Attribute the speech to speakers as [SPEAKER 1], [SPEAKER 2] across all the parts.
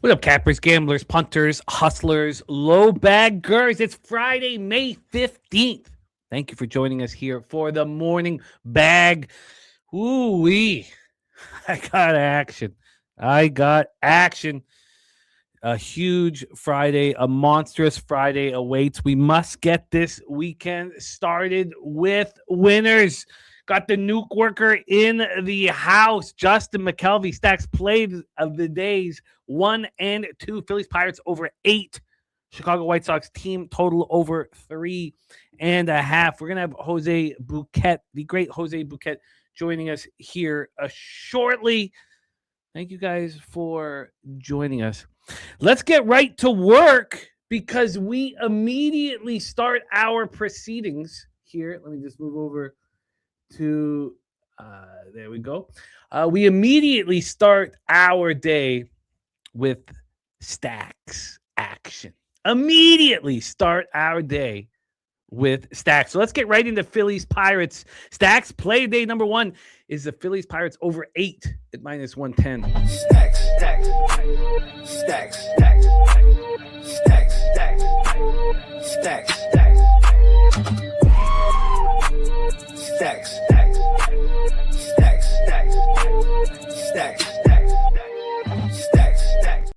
[SPEAKER 1] What up, cappers, gamblers, punters, hustlers, low baggers? It's Friday, May 15th. Thank you for joining us here for the morning bag. Ooh-wee. I got action. A huge Friday, a monstrous Friday awaits. We must get this weekend started with winners. Got the nuke worker in the house. Justin McKelvey stacks played of the days 1 and 2. Phillies Pirates over 8. Chicago White Sox team total over 3.5. We're going to have Jose Bouquet, the great Jose Bouquet, joining us here shortly. Thank you guys for joining us. Let's get right to work because we immediately start our proceedings here. Let me just move over to there we go. We immediately start our day with stacks action. Immediately start our day with stacks. So let's get right into Phillies Pirates. Stacks play day number 1 is the Phillies Pirates over 8 at minus 110.
[SPEAKER 2] Stacks, stacks, stacks, stacks, stacks, stacks, stacks, stacks, stacks, stacks, stacks, stacks, stacks.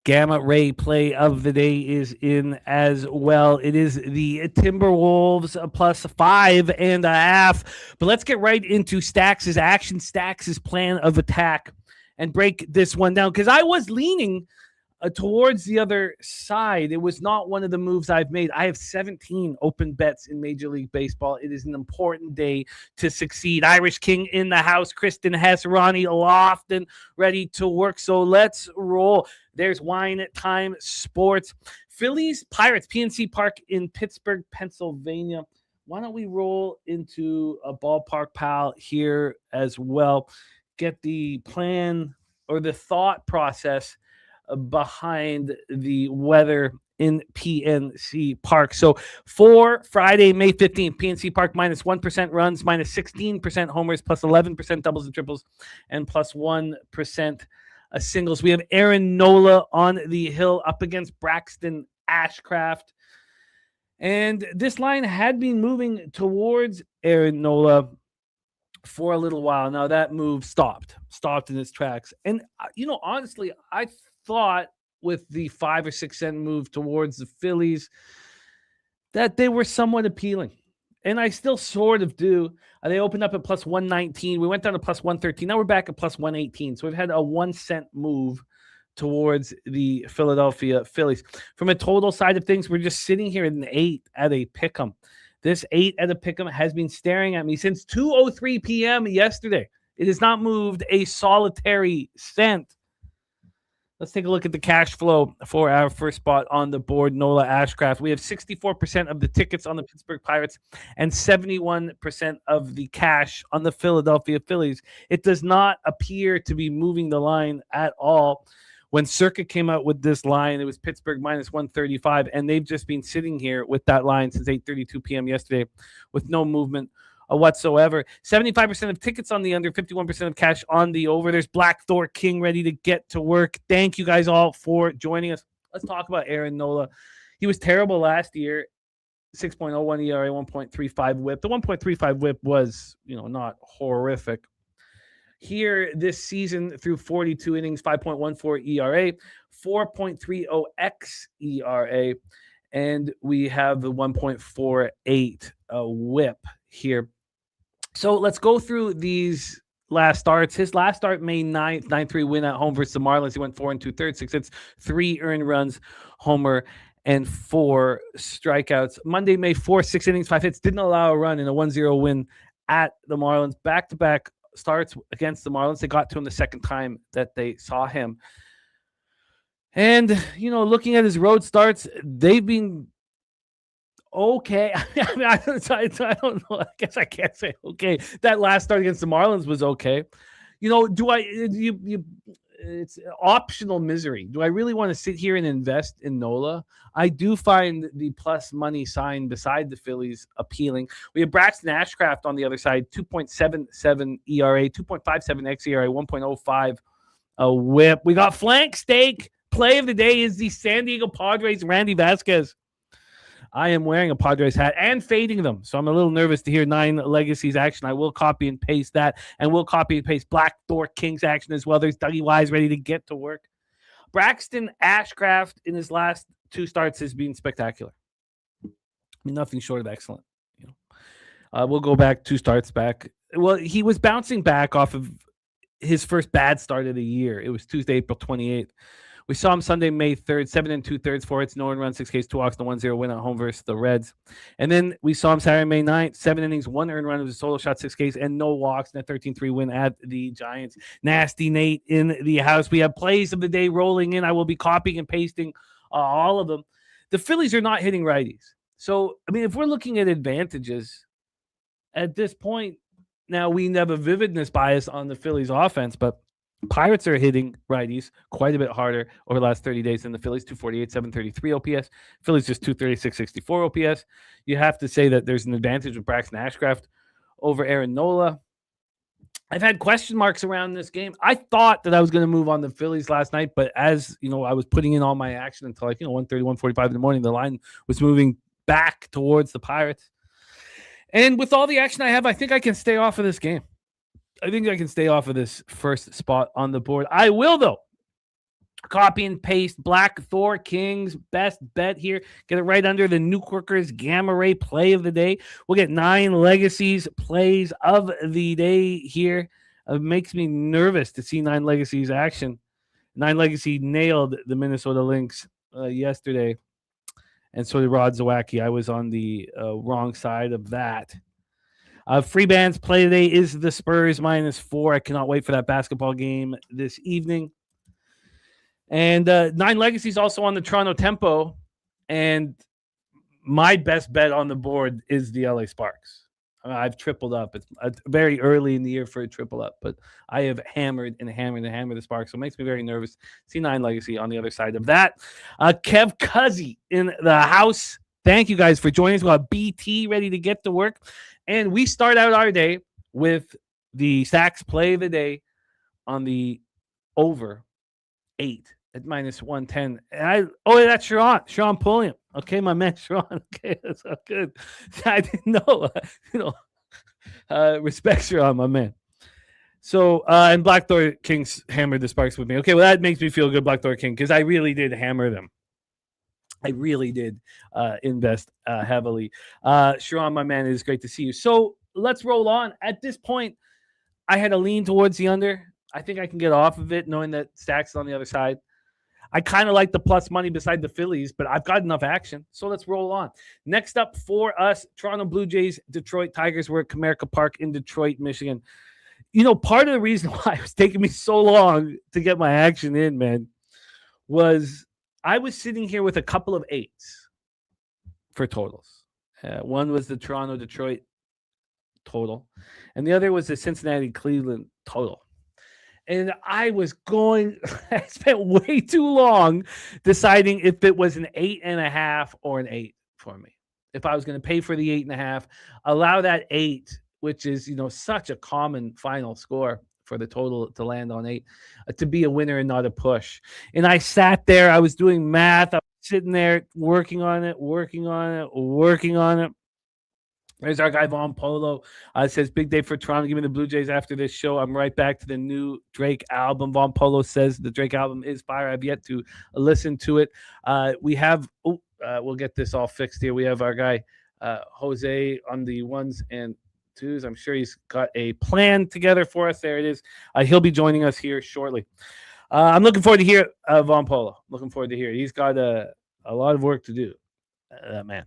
[SPEAKER 1] Gamma Ray play of the day is in as well. It is the Timberwolves plus 5.5. But let's get right into Stacks' action, Stacks' plan of attack, and break this one down. Because I was leaning towards the other side. It was not one of the moves I've made. I have 17 open bets in Major League Baseball. It is an important day to succeed. Irish King in the house. Kristen Hess, Ronnie Lofton ready to work. So let's roll. There's Wine Time Sports. Phillies Pirates, PNC Park in Pittsburgh, Pennsylvania. Why don't we roll into a ballpark pal here as well? Get the plan or the thought process behind the weather in PNC Park. So for Friday, May 15th, PNC Park minus 1% runs, minus 16% homers, plus 11% doubles and triples, and plus 1% singles. We have Aaron Nola on the hill up against Braxton Ashcraft. And this line had been moving towards Aaron Nola for a little while. Now that move stopped in its tracks. And, honestly, I thought with the 5 or 6 cent move towards the Phillies that they were somewhat appealing. And I still sort of do. They opened up at plus 119. We went down to plus 113. Now we're back at plus 118. So we've had a 1 cent move towards the Philadelphia Phillies. From a total side of things, we're just sitting here at an 8 at a pick'em. This 8 at a pick'em has been staring at me since 2:03 p.m. yesterday. It has not moved a solitary cent. Let's take a look at the cash flow for our first spot on the board, Nola Ashcraft. We have 64% of the tickets on the Pittsburgh Pirates and 71% of the cash on the Philadelphia Phillies. It does not appear to be moving the line at all. When Circa came out with this line, it was Pittsburgh minus 135, and they've just been sitting here with that line since 8:32 p.m. yesterday with no movement whatsoever. 75% of tickets on the under, 51% of cash on the over. There's Black Thor King ready to get to work. Thank you guys all for joining us. Let's talk about Aaron Nola. He was terrible last year. 6.01 ERA, 1.35 whip. The 1.35 whip was, not horrific. Here this season through 42 innings, 5.14 ERA, 4.30 xERA, and we have the 1.48 whip here. So let's go through these last starts. His last start, May 9th, 9-3 win at home versus the Marlins. He went 4 2/3, 6 hits, 3 earned runs, homer, and 4 strikeouts. Monday, May 4th, 6 innings, 5 hits, didn't allow a run in a 1-0 win at the Marlins. Back-to-back starts against the Marlins. They got to him the second time that they saw him. And, looking at his road starts, they've been okay. I don't know. I guess I can't say okay. That last start against the Marlins was okay. It's optional misery. Do I really want to sit here and invest in Nola? I do find the plus money sign beside the Phillies appealing. We have Braxton Ashcraft on the other side, 2.77 ERA, 2.57 xERA, 1.05 whip. We got Flank Steak play of the day is the San Diego Padres, Randy Vasquez. I am wearing a Padres hat and fading them, so I'm a little nervous to hear 9 Legacies action. I will copy and paste that, and we'll copy and paste Black Thor Kings action as well. There's Dougie Wise ready to get to work. Braxton Ashcraft in his last 2 starts has been spectacular. I mean, nothing short of excellent. We'll go back 2 starts back. Well, he was bouncing back off of his first bad start of the year. It was Tuesday, April 28th. We saw him Sunday, May 3rd, 7 2/3, 4 hits, no earned run, 6 Ks, 2 walks, and a 1-0 win at home versus the Reds. And then we saw him Saturday, May 9th, 7 innings, 1 earned run, it was a solo shot, 6 Ks, and no walks, and a 13-3 win at the Giants. Nasty Nate in the house. We have plays of the day rolling in. I will be copying and pasting all of them. The Phillies are not hitting righties. So, I mean, if we're looking at advantages at this point, now we have a vividness bias on the Phillies offense, but Pirates are hitting righties quite a bit harder over the last 30 days than the Phillies. 248, 733 OPS. Phillies just 236, 64 OPS. You have to say that there's an advantage with Braxton Ashcraft over Aaron Nola. I've had question marks around this game. I thought that I was going to move on the Phillies last night, but as you know, I was putting in all my action until 1:30, 1:45 in the morning. The line was moving back towards the Pirates. And with all the action I have, I think I can stay off of this game. I think I can stay off of this first spot on the board. I will, though, copy and paste Black Thor Kings best bet here. Get it right under the Nuke Workers Gamma Ray play of the day. We'll get 9 Legacies plays of the day here. It makes me nervous to see 9 Legacies action. 9 Legacy nailed the Minnesota Lynx yesterday, and so did Rod Zawacki. I was on the wrong side of that. Free bands play today is the Spurs -4. I cannot wait for that basketball game this evening. And 9 Legacies also on the Toronto Tempo. And my best bet on the board is the LA Sparks. I've tripled up. It's very early in the year for a triple up, but I have hammered the Sparks. So it makes me very nervous. See 9 Legacy on the other side of that. Kev Cuzzy in the house. Thank you guys for joining us. We'll have BT ready to get to work. And we start out our day with the Stacks play of the day on the over 8 at -110. And that's Sean Pulliam. Okay, my man Sean. Okay, that's all good. I didn't know. Respect Sean, my man. So, and Black Thor Kings hammered the Sparks with me. Okay, well, that makes me feel good, Black Thor King, because I really did hammer them. I really did invest heavily. Sharon, my man, it is great to see you. So let's roll on. At this point, I had a lean towards the under. I think I can get off of it, knowing that Stacks is on the other side. I kind of like the plus money beside the Phillies, but I've got enough action. So let's roll on. Next up for us, Toronto Blue Jays, Detroit Tigers. We're at Comerica Park in Detroit, Michigan. Part of the reason why it was taking me so long to get my action in, man, was I was sitting here with a couple of 8s for totals. One was the Toronto-Detroit total, and the other was the Cincinnati-Cleveland total. And I spent way too long deciding if it was an 8.5 or an 8 for me. If I was going to pay for the 8.5, allow that 8, which is, such a common final score for the total to land on 8, to be a winner and not a push. And I sat there, I was doing math, I was sitting there working on it. There's our guy Von Polo. Says, big day for Toronto. Give me the Blue Jays after this show. I'm right back to the new Drake album. Von Polo says the Drake album is fire. I've yet to listen to it. We'll get this all fixed here. We have our guy Jose on the 1s and 2s. I'm sure he's got a plan together for us. There it is. He'll be joining us here shortly. I'm looking forward to hear Von Polo. Looking forward to hear it. He's got a lot of work to do, that man.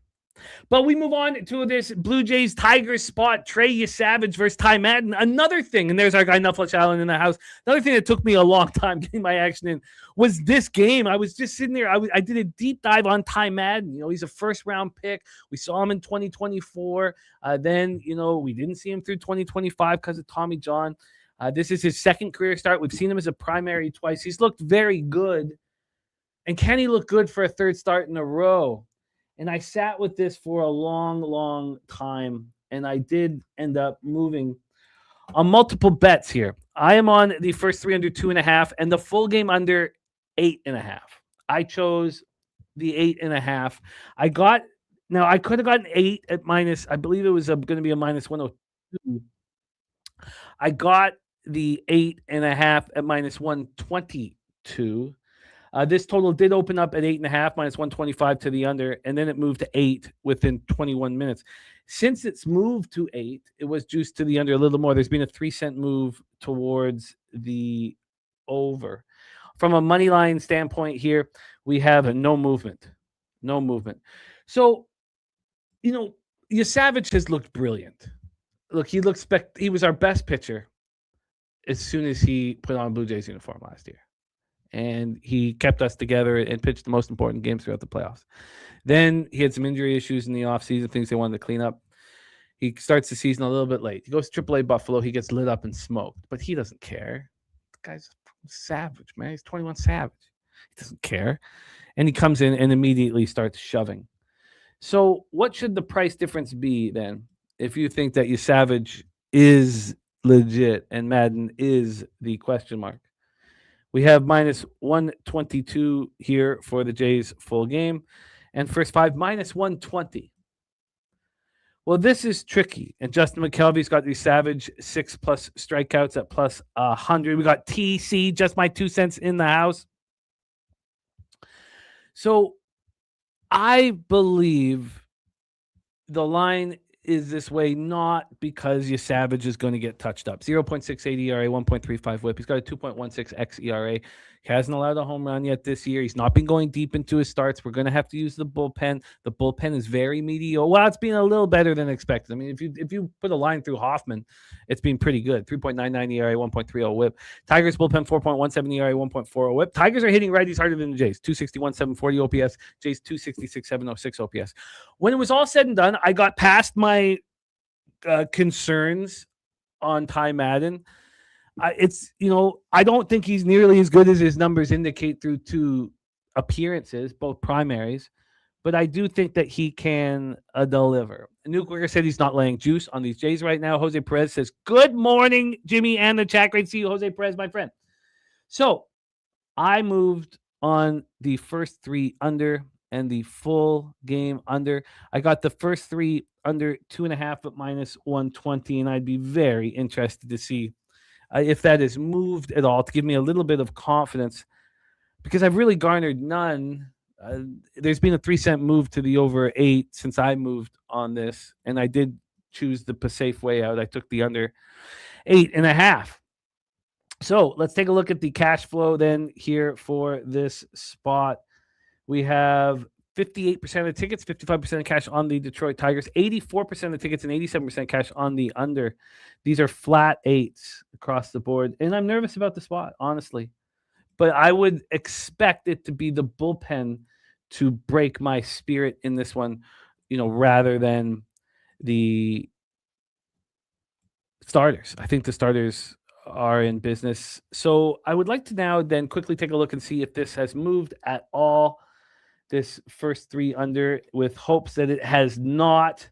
[SPEAKER 1] But we move on to this Blue Jays Tigers spot. Trey Savage versus Ty Madden. Another thing, and there's our guy Nuffletch Allen in the house. Another thing that took me a long time getting my action in was this game. I was just sitting there. I did a deep dive on Ty Madden. He's a first-round pick. We saw him in 2024. Then, we didn't see him through 2025 because of Tommy John. This is his second career start. We've seen him as a primary twice. He's looked very good. And can he look good for a third start in a row? And I sat with this for a long, long time, and I did end up moving on multiple bets here. I am on the first 3 under 2.5 and the full game under 8.5. I chose the 8.5. I could have gotten 8 at minus, I believe it was going to be a minus 102. I got the 8.5 at minus 122. This total did open up at 8.5 minus 125 to the under, and then it moved to 8 within 21 minutes. Since it's moved to 8, it was juiced to the under a little more. There's been a 3-cent move towards the over. From a money line standpoint here, we have no movement. No movement. So, Savage has looked brilliant. Look, he was our best pitcher as soon as he put on a Blue Jays uniform last year. And he kept us together and pitched the most important games throughout the playoffs. Then he had some injury issues in the offseason, things they wanted to clean up. He starts the season a little bit late. He goes to AAA Buffalo. He gets lit up and smoked, but he doesn't care. The guy's savage, man. He's 21 Savage. He doesn't care. And he comes in and immediately starts shoving. So what should the price difference be then if you think that Savage is legit and Madden is the question mark? We have minus 122 here for the Jays full game. And first 5, minus 120. Well, this is tricky. And Justin McKelvey's got the Savage 6+ strikeouts at plus 100. We got TC, just my 2 cents in the house. So I believe the line is this way, not because Savage is going to get touched up. 0.68 ERA, 1.35 whip. He's got a 2.16 xERA. He hasn't allowed a home run yet this year. He's not been going deep into his starts. We're going to have to use the bullpen. The bullpen is very mediocre. Well, it's been a little better than expected. I mean, if you put a line through Hoffman, it's been pretty good. 3.99 ERA, 1.30 whip. Tigers bullpen, 4.17 ERA, 1.40 whip. Tigers are hitting righties harder than the Jays. 261, 740 OPS. Jays 266, 706 OPS. When it was all said and done, I got past my concerns on Ty Madden. I don't think he's nearly as good as his numbers indicate through 2 appearances, both primaries, but I do think that he can deliver. Nuclear said he's not laying juice on these Jays right now. Jose Perez says, good morning, Jimmy and the chat. Great to see you, Jose Perez, my friend. So I moved on the first 3 under and the full game under. I got the first 3 under 2.5 at minus 120, and I'd be very interested to see if that is moved at all to give me a little bit of confidence, because I've really garnered none. There's been a 3-cent move to the over 8 since I moved on this, and I did choose the safe way out. I took the under 8.5. So let's take a look at the cash flow then here for this spot. We have 58% of the tickets, 55% of cash on the Detroit Tigers, 84% of the tickets, and 87% cash on the under. These are flat 8s across the board. And I'm nervous about the spot, honestly. But I would expect it to be the bullpen to break my spirit in this one, rather than the starters. I think the starters are in business. So I would like to now then quickly take a look and see if this has moved at all. This first 3 under, with hopes that it has not,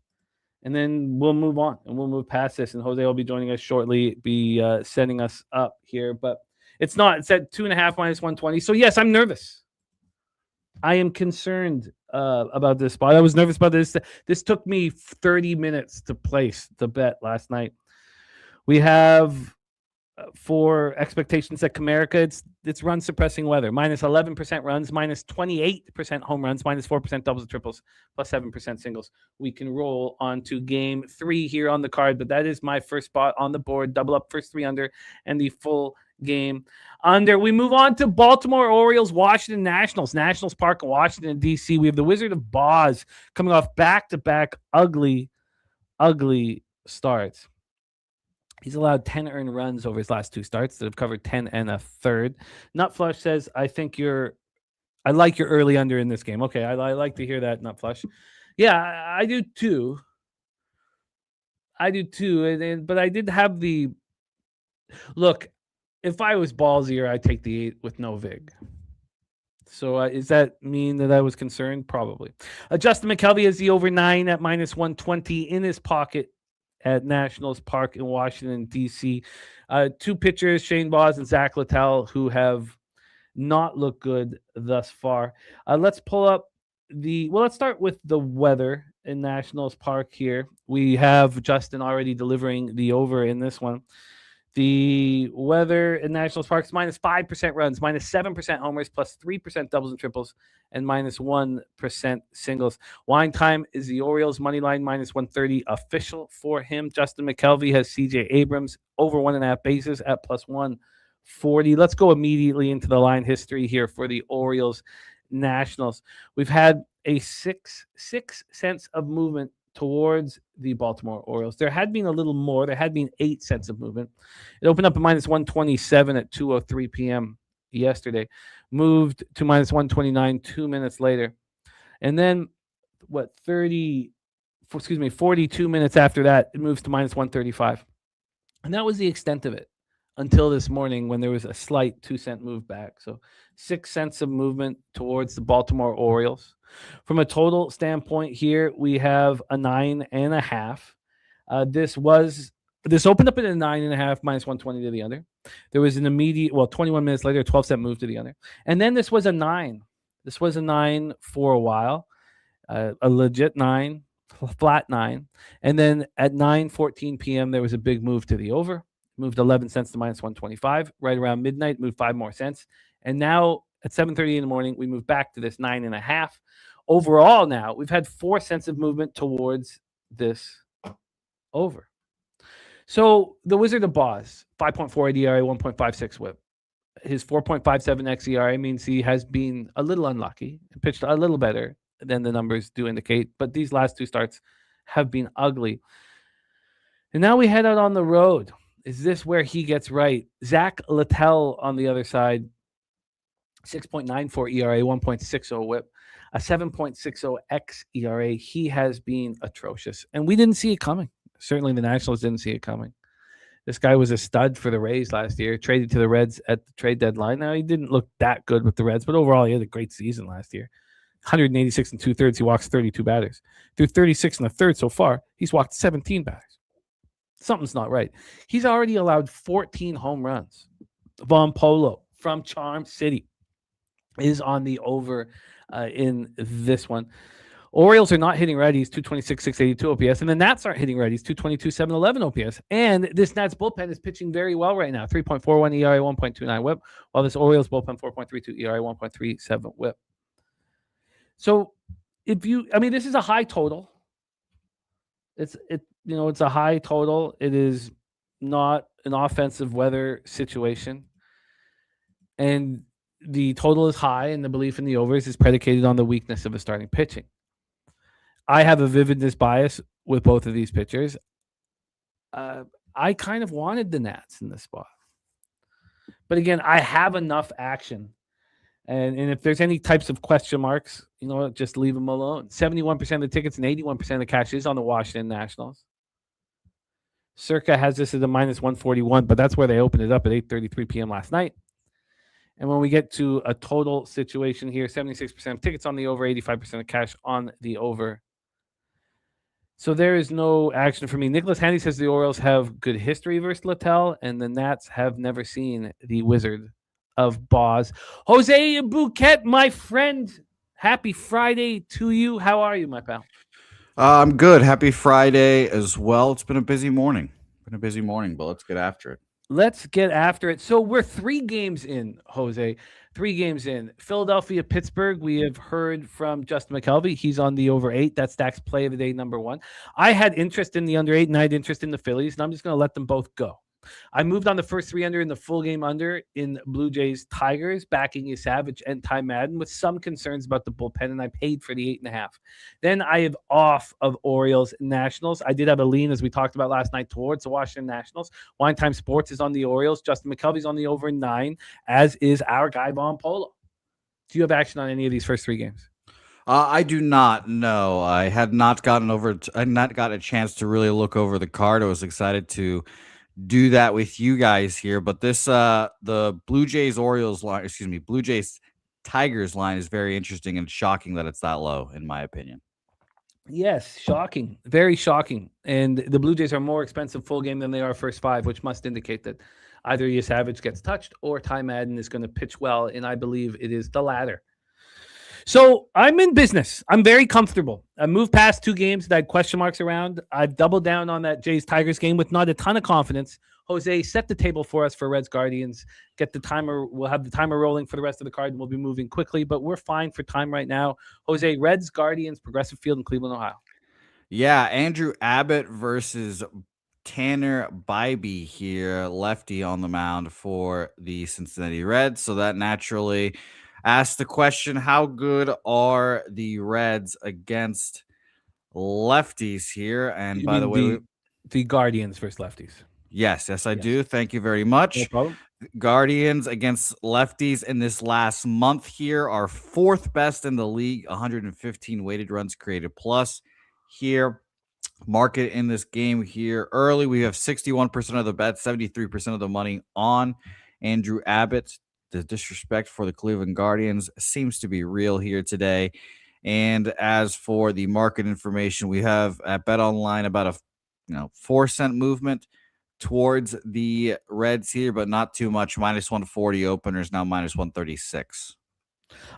[SPEAKER 1] and then we'll move on and we'll move past this. And Jose will be joining us shortly, be setting us up here, but it's not. It's at 2.5 minus 120. So yes, I'm nervous. I am concerned about this spot. I was nervous about this. This took me 30 minutes to place the bet last night. We have for expectations at Comerica, it's run suppressing weather. Minus 11% runs, minus 28% home runs, minus 4% doubles and triples, plus 7% singles. We can roll on to game 3 here on the card, but that is my first spot on the board. Double up first 3 under and the full game under. We move on to Baltimore Orioles, Washington Nationals, Nationals Park in Washington, D.C. We have the Wizard of Boz coming off back-to-back ugly starts. He's allowed 10 earned runs over his last 2 starts that have covered 10 and a third. Nutflush says, I like your early under in this game. Okay, I like to hear that, Nutflush. Yeah, I do too. But I did have the look. If I was ballsier, I'd take the 8 with no vig. So does that mean that I was concerned? Probably. Justin McKelvey has the over 9 at minus 120 in his pocket at Nationals Park in Washington, D.C. 2 pitchers, Shane Boz and Zach Littell, who have not look good thus far. Let's pull up let's start with the weather in Nationals Park here. We have Justin already delivering the over in this one. The weather in Nationals Park is minus 5% runs, minus 7% homers, plus 3% doubles and triples, and minus 1% singles. Wine time is the Orioles money line, minus 130 official for him. Justin McKelvey has CJ Abrams over 1.5 bases at plus 140. Let's go immediately into the line history here for the Orioles Nationals. We've had a six cents of movement towards the Baltimore Orioles. There had been a little more. There had been 8 cents of movement. It opened up at minus 127 at 2:03 p.m. yesterday, moved to minus 129 2 minutes later. And then 42 minutes after that, it moves to minus 135. And that was the extent of it until this morning when there was a slight 2-cent move back. So 6 cents of movement towards the Baltimore Orioles. From a total standpoint here, we have a 9.5. This opened up at a 9.5, minus 120 to the under. There was an immediate, 21 minutes later, a 12-cent move to the under. And then this was a 9. This was a 9 for a while, a legit 9, flat 9. And then at 9:14 p.m., there was a big move to the over. Moved 11 cents to minus 125. Right around midnight, moved 5 more cents. And now at 7:30 in the morning, we move back to this 9.5. Overall now, we've had 4 cents of movement towards this over. So the Wizard of Boz, 5.48 ERA, 1.56 whip. His 4.57 xERA means he has been a little unlucky and pitched a little better than the numbers do indicate. But these last 2 starts have been ugly. And now we head out on the road. Is this where he gets right? Zach Littell on the other side, 6.94 ERA, 1.60 whip, a 7.60 xERA. He has been atrocious. And we didn't see it coming. Certainly the Nationals didn't see it coming. This guy was a stud for the Rays last year, traded to the Reds at the trade deadline. Now, he didn't look that good with the Reds, but overall, he had a great season last year. 186 and 2/3. He walks 32 batters. Through 36 and a third so far, he's walked 17 batters. Something's not right. He's already allowed 14 home runs. Von Polo from Charm City is on the over in this one. Orioles are not hitting righties, 226, 682 OPS, and the Nats aren't hitting righties, 222, 711 OPS. And this Nats bullpen is pitching very well right now, 3.41 ERA, 1.29 whip, while this Orioles bullpen, 4.32 ERA, 1.37 whip. So this is a high total. It's a high total. It is not an offensive weather situation. And the total is high, and the belief in the overs is predicated on the weakness of the starting pitching. I have a vividness bias with both of these pitchers. I kind of wanted the Nats in this spot. But again, I have enough action. And if there's any types of question marks, just leave them alone. 71% of the tickets and 81% of the cash is on the Washington Nationals. Circa has this as a minus 141, but that's where they opened it up at 8:33 p.m. last night. And when we get to a total situation here, 76% of tickets on the over, 85% of cash on the over. So there is no action for me. Nicholas Handy says the Orioles have good history versus Littell, and the Nats have never seen the Wizard of Boz. Jose Bouquet, my friend, happy Friday to you. How are you, my pal?
[SPEAKER 3] I'm good. Happy Friday as well. It's been a busy morning. But let's get after it.
[SPEAKER 1] Let's get after it. So we're 3 games in, Jose. 3 games in. Philadelphia, Pittsburgh. We have heard from Justin McKelvey. He's on the over 8. That's Stack's play of the day, number 1. I had interest in the under 8, and I had interest in the Phillies, and I'm just going to let them both go. I moved on the first 3 under in the full game under in Blue Jays Tigers, backing Savage and Ty Madden with some concerns about the bullpen, and I paid for the 8.5. Then I have off of Orioles Nationals. I did have a lean, as we talked about last night, towards the Washington Nationals. Wine Time Sports is on the Orioles. Justin McKelvey's on the over 9, as is our guy Von Polo. Do you have action on any of these first 3 games?
[SPEAKER 3] I do not know. I had not gotten a chance to really look over the card. I was excited to do that with you guys here, but this the Blue Jays Tigers line is very interesting and shocking that it's that low, in my opinion.
[SPEAKER 1] Yes, shocking, very shocking. And the Blue Jays are more expensive full game than they are first 5, which must indicate that Either Savage gets touched or Ty Madden is going to pitch well, and I believe it is the latter. So I'm in business. I'm very comfortable. I moved past 2 games that I had question marks around. I've doubled down on that Jays-Tigers game with not a ton of confidence. Jose, set the table for us for Reds Guardians. Get the timer. We'll have the timer rolling for the rest of the card, and we'll be moving quickly, but we're fine for time right now. Jose, Reds Guardians, Progressive Field in Cleveland, Ohio.
[SPEAKER 3] Yeah, Andrew Abbott versus Tanner Bybee here, lefty on the mound for the Cincinnati Reds. So that naturally asks the question, how good are the Reds against lefties here? And by the way,
[SPEAKER 1] the Guardians versus lefties.
[SPEAKER 3] Yes, I do. Thank you very much.
[SPEAKER 1] No problem.
[SPEAKER 3] Guardians against lefties in this last month here are 4th best in the league, 115 weighted runs created plus here. Market in this game here early. We have 61% of the bets, 73% of the money on Andrew Abbott. The disrespect for the Cleveland Guardians seems to be real here today. And as for the market information, we have at Bet Online about a 4-cent movement towards the Reds here, but not too much. Minus 140 openers, now minus 136.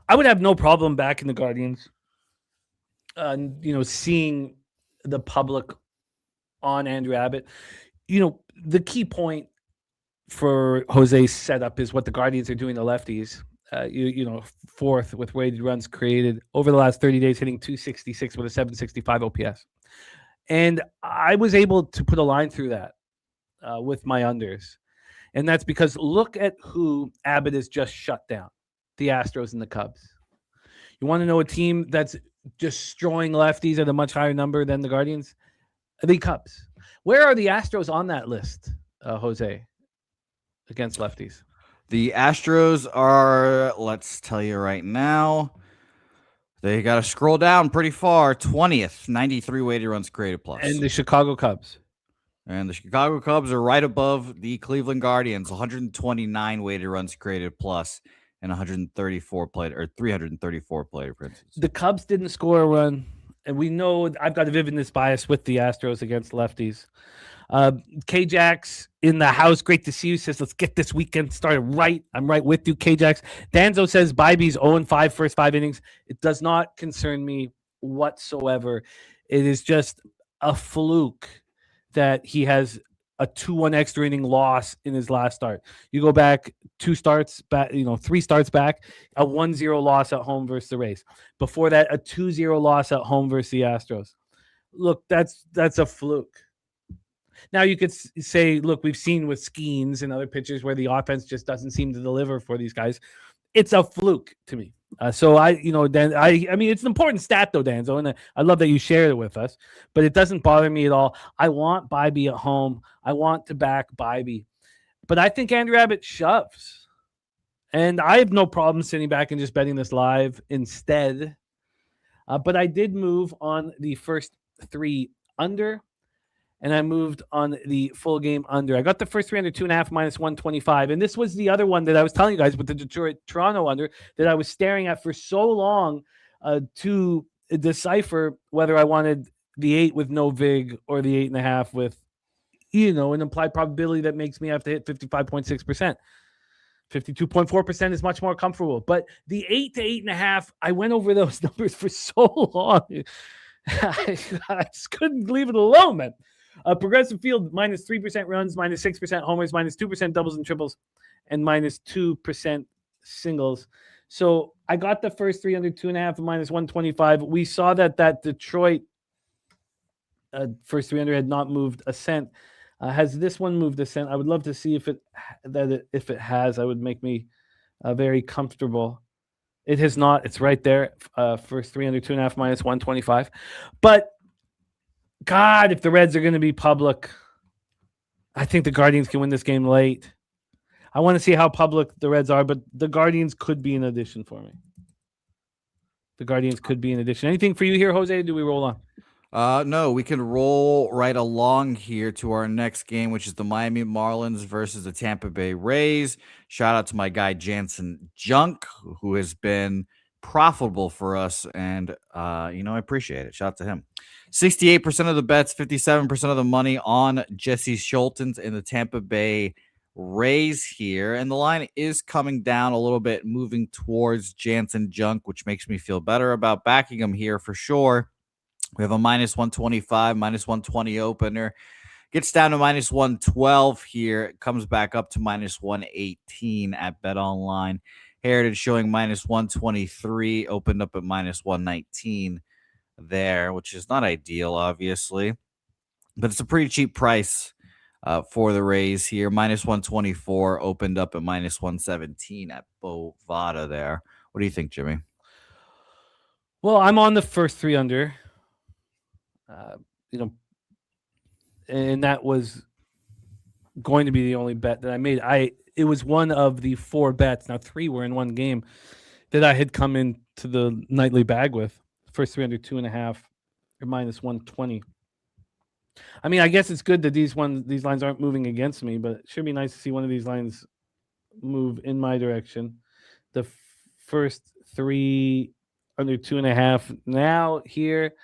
[SPEAKER 1] I would have no problem backing the Guardians. Seeing the public on Andrew Abbott. The key point for Jose's setup is what the Guardians are doing to lefties. 4th with weighted runs created over the last 30 days, hitting 266 with a 765 OPS. And I was able to put a line through that with my unders. And that's because look at who Abbott has just shut down, the Astros and the Cubs. You want to know a team that's destroying lefties at a much higher number than the Guardians? The Cubs. Where are the Astros on that list, Jose, against lefties?
[SPEAKER 3] The Astros are, let's tell you right now, they got to scroll down pretty far. 20th, 93 weighted runs created plus.
[SPEAKER 1] And the Chicago Cubs.
[SPEAKER 3] And the Chicago Cubs are right above the Cleveland Guardians, 129 weighted runs created plus and 134 plate or 334 plate appearances.
[SPEAKER 1] The Cubs didn't score a run, and we know I've got a vividness bias with the Astros against lefties. K-Jax in the house, great to see you, says, let's get this weekend started right. I'm right with you, K-Jax. Danzo says Bybee's 0-5 first 5 innings. It does not concern me whatsoever. It is just a fluke that he has a 2-1 extra inning loss in his last start. You go back 2 starts back, 3 starts back, a 1-0 loss at home versus the Rays. Before that, a 2-0 loss at home versus the Astros. Look, that's a fluke. Now you could say, look, we've seen with Skeens and other pitchers where the offense just doesn't seem to deliver for these guys. It's a fluke to me. So I mean, it's an important stat though, Danzo, and I love that you shared it with us, but it doesn't bother me at all. I want Bybee at home. I want to back Bybee, but I think Andrew Abbott shoves, and I have no problem sitting back and just betting this live instead. But I did move on the first 3 under, and I moved on the full game under. I got the first 3 under 2.5 minus 125. And this was the other one that I was telling you guys with the Detroit-Toronto under that I was staring at for so long to decipher whether I wanted the 8 with no VIG or the 8.5 with, an implied probability that makes me have to hit 55.6%. 52.4% is much more comfortable. But the 8 to 8.5, I went over those numbers for so long. I just couldn't leave it alone, man. Progressive Field, minus 3% runs, minus 6% homers, minus 2% doubles and triples, and minus 2% singles. So I got the first 3 under 2.5 and minus 125. We saw that Detroit first 3 under had not moved a cent. Has this one moved a cent? I would love to see if it has. That would make me very comfortable. It has not. It's right there. First 3 under 2.5 minus 125. But God, if the Reds are going to be public, I think the Guardians can win this game late. I want to see how public the Reds are, but the Guardians could be an addition for me. The Guardians could be an addition. Anything for you here, Jose? Or do we roll on?
[SPEAKER 3] No, we can roll right along here to our next game, which is the Miami Marlins versus the Tampa Bay Rays. Shout out to my guy Jansen Junk, who has been profitable for us, and I appreciate it. Shout out to him. 68% of the bets, 57% of the money on Jesse Schultens in the Tampa Bay Rays here, and the line is coming down a little bit, moving towards Jansen Junk, which makes me feel better about backing him here for sure. We have a minus 125, minus 120 opener. Gets down to minus 112 here. It comes back up to minus 118 at BetOnline. Heritage showing minus 123, opened up at minus 119 there, which is not ideal, obviously. But it's a pretty cheap price for the Rays here. Minus 124, opened up at minus 117 at Bovada there. What do you think, Jimmy?
[SPEAKER 1] Well, I'm on the first 3 under. And that was going to be the only bet that I made. It was one of the 4 bets. Now 3 were in one game that I had come into the nightly bag with. First 3 under 2.5 or minus 120. I mean, I guess it's good that these lines aren't moving against me, but it should be nice to see one of these lines move in my direction. The first 3 under 2.5 now here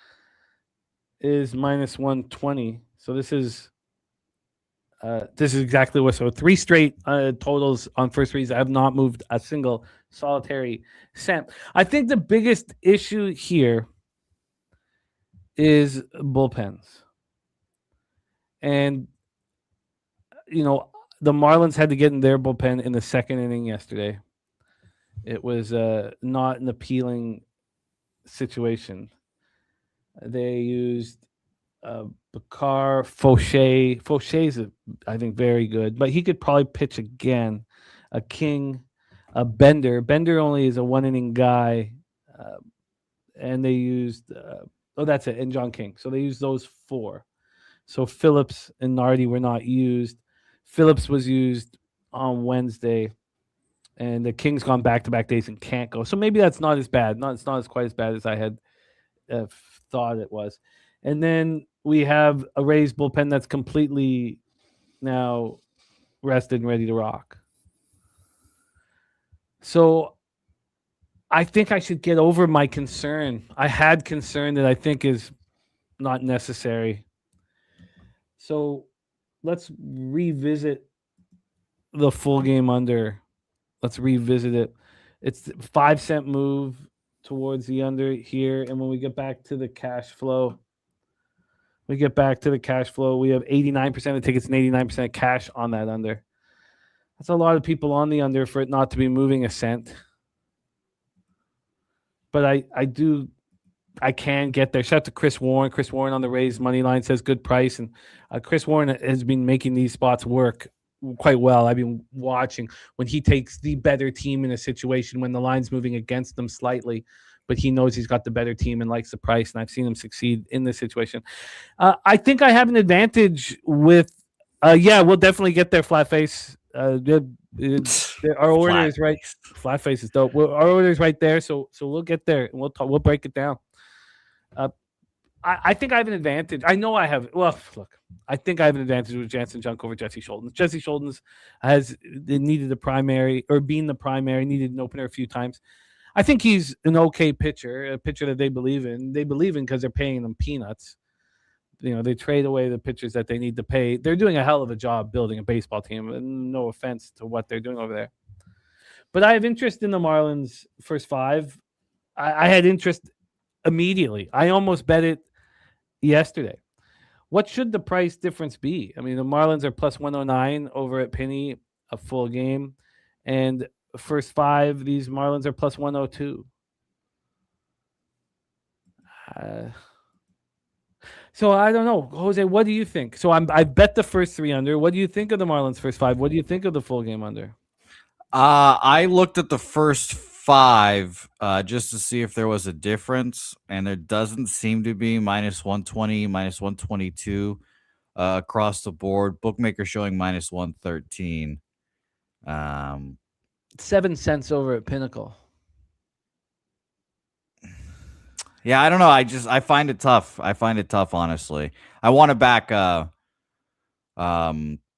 [SPEAKER 1] is minus 120. So this is exactly what. So 3 straight totals on first threes. I have not moved a single solitary cent. I think the biggest issue here is bullpens. And, the Marlins had to get in their bullpen in the second inning yesterday. It was not an appealing situation. They used Bakar, Fauché. Fauché's, I think, very good, but he could probably pitch again. A King, a Bender. Bender only is a 1-inning guy, and they used that's it, and John King. So they used those 4. So Phillips and Nardi were not used. Phillips was used on Wednesday, and the King's gone back-to-back days and can't go. So maybe that's not as bad. It's not as quite as bad as I had thought it was. And then we have a Rays bullpen that's completely now rested and ready to rock. So I think I should get over my concern. I had concern that I think is not necessary. So let's revisit the full game under. Let's revisit it. It's 5-cent move towards the under here. And when we get back to the cash flow, we have 89% of the tickets and 89% cash on that under. That's a lot of people on the under for it not to be moving a cent. But I can get there. Shout out to Chris Warren. Chris Warren on the Rays money line says good price. And Chris Warren has been making these spots work quite well. I've been watching when he takes the better team in a situation when the line's moving against them slightly, but he knows he's got the better team and likes the price. And I've seen him succeed in this situation. I think I have an advantage with, we'll definitely get there, flat face. Our order is right. Flat face is dope. Our order is right there. So we'll get there and we'll break it down. I think I have an advantage. I know I have. Well, look, I think I have an advantage with Jansen Junk over Jesse Scholtens. Jesse Scholtens has needed the primary or being the primary, needed an opener a few times. I think he's an okay pitcher, a pitcher that they believe in. They believe in because they're paying them peanuts. They trade away the pitchers that they need to pay. They're doing a hell of a job building a baseball team. And no offense to what they're doing over there. But I have interest in the Marlins first 5. I had interest immediately. I almost bet it yesterday. What should the price difference be? I mean, the Marlins are plus 109 over at Penny, a full game. And first 5, these Marlins are plus 102. So I don't know. Jose, what do you think? So I bet the first 3 under. What do you think of the Marlins first 5? What do you think of the full game under?
[SPEAKER 3] I looked at the first 5 just to see if there was a difference, and there doesn't seem to be. Minus 120, minus 122 across the board. Bookmaker showing minus 113.
[SPEAKER 1] 7 cents over at Pinnacle.
[SPEAKER 3] Yeah, I don't know. I find it tough. Honestly. I want to back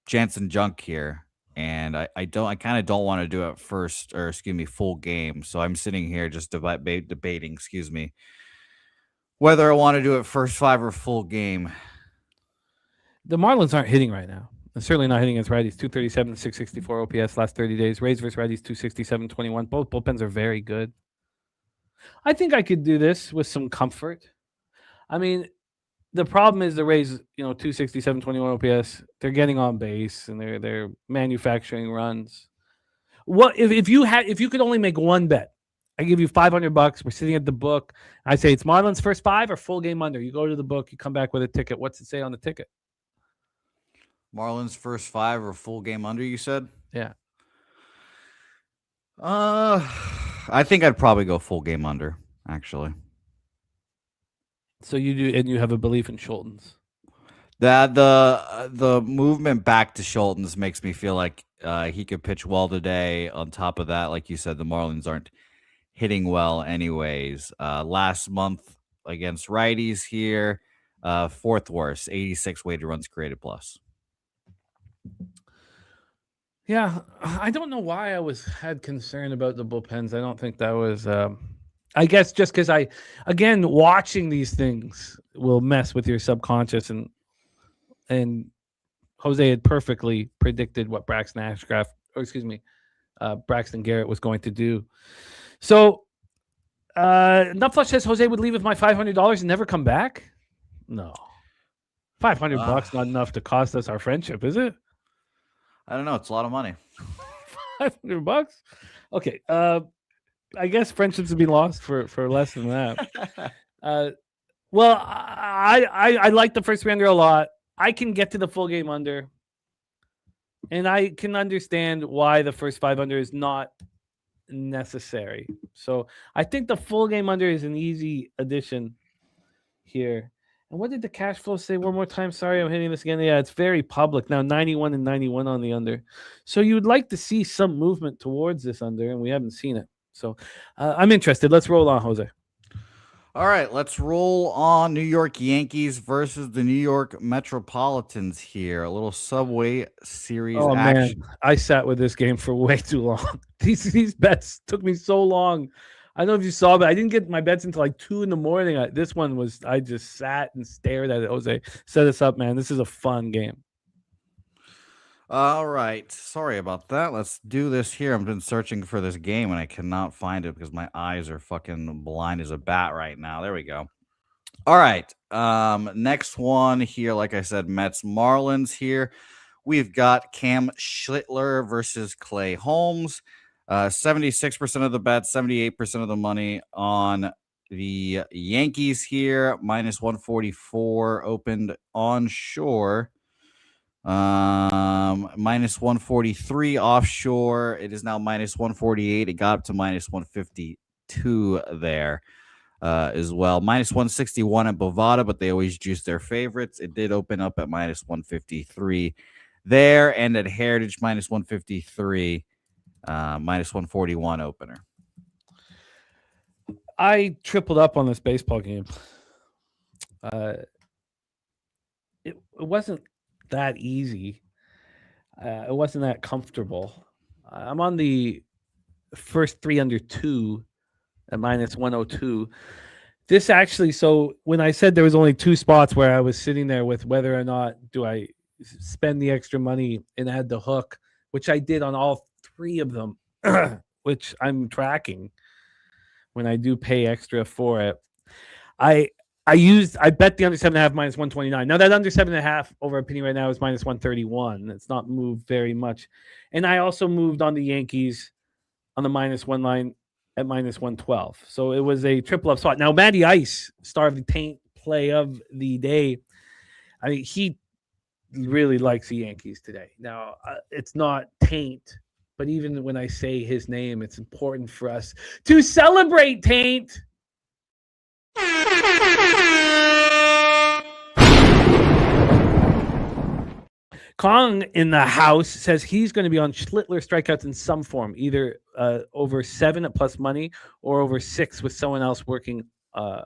[SPEAKER 3] Jansen Junk here. And I kind of don't want to do it first, or full game. So I'm sitting here just debating, whether I want to do it first 5 or full game.
[SPEAKER 1] The Marlins aren't hitting right now. Certainly not hitting against righties. 237 to 664 OPS last 30 days. Rays versus righties 267 21. Both bullpens are very good. I think I could do this with some comfort. I mean, the problem is the Rays, 267 21 OPS. They're getting on base and they're manufacturing runs. What if you could only make one bet? I give you $500. We're sitting at the book. I say it's Marlins first 5 or full game under. You go to the book, you come back with a ticket. What's it say on the ticket?
[SPEAKER 3] Marlins first 5 or full game under, you said?
[SPEAKER 1] Yeah.
[SPEAKER 3] I think I'd probably go full game under, actually.
[SPEAKER 1] So you do, and you have a belief in Schultons.
[SPEAKER 3] That the movement back to Schultons makes me feel like he could pitch well today. On top of that, like you said, the Marlins aren't hitting well anyways. Last month against righties here, 4th worst, 86 weighted runs created plus.
[SPEAKER 1] Yeah, I don't know why I had concern about the bullpens. I don't think that was. I guess just because watching these things will mess with your subconscious, and Jose had perfectly predicted what Braxton Garrett was going to do. So, Nutflush says Jose would leave with my $500 and never come back. No, $500 not enough to cost us our friendship, is it?
[SPEAKER 3] I don't know. It's a lot of money.
[SPEAKER 1] $500? Okay. I guess friendships have been lost for less than that. Well, I like the first 3 under a lot. I can get to the full game under. And I can understand why the first 5 under is not necessary. So I think the full game under is an easy addition here. And what did the cash flow say one more time? Sorry, I'm hitting this again. Yeah, it's very public now, 91 and 91 on the under. So you would like to see some movement towards this under, and we haven't seen it. So I'm interested. Let's roll on, Jose.
[SPEAKER 3] All right, let's roll on New York Yankees versus the New York Metropolitans here. A little Subway Series action.
[SPEAKER 1] Man, I sat with this game for way too long. These bets took me so long. I don't know if you saw, but I didn't get my bets until like 2 a.m. This one was, I just sat and stared at it. Jose, set us up, man. This is a fun game.
[SPEAKER 3] All right. Sorry about that. Let's do this here. I've been searching for this game and I cannot find it because my eyes are fucking blind as a bat right now. There we go. All right. Next one here, like I said, Mets Marlins here. We've got Cam Schlittler versus Clay Holmes. 76% of the bets, 78% of the money on the Yankees here. Minus 144 opened onshore. Minus 143 offshore. It is now minus 148. It got up to minus 152 there as well. Minus 161 at Bovada, but they always juice their favorites. It did open up at minus 153 there, and at Heritage minus 153. Minus 141 opener.
[SPEAKER 1] I tripled up on this baseball game. It wasn't that easy. It wasn't that comfortable. I'm on the first 3 under 2 at minus 102. This actually, so when I said there was only 2 spots where I was sitting there with whether or not do I spend the extra money and add the hook, which I did on all 3 of them, which I'm tracking when I do pay extra for it. I bet the under 7.5 minus 129. Now that under 7.5 over opinion right now is minus 131. It's not moved very much. And I also moved on the Yankees on the minus 1 line at minus 112. So it was a triple up spot. Now Matty Ice, star of the taint play of the day. I mean, he really likes the Yankees today. Now it's not taint, but even when I say his name, it's important for us to celebrate taint. Kong in the house says he's going to be on Schlittler strikeouts in some form, either over 7 at plus money or over 6 with someone else working on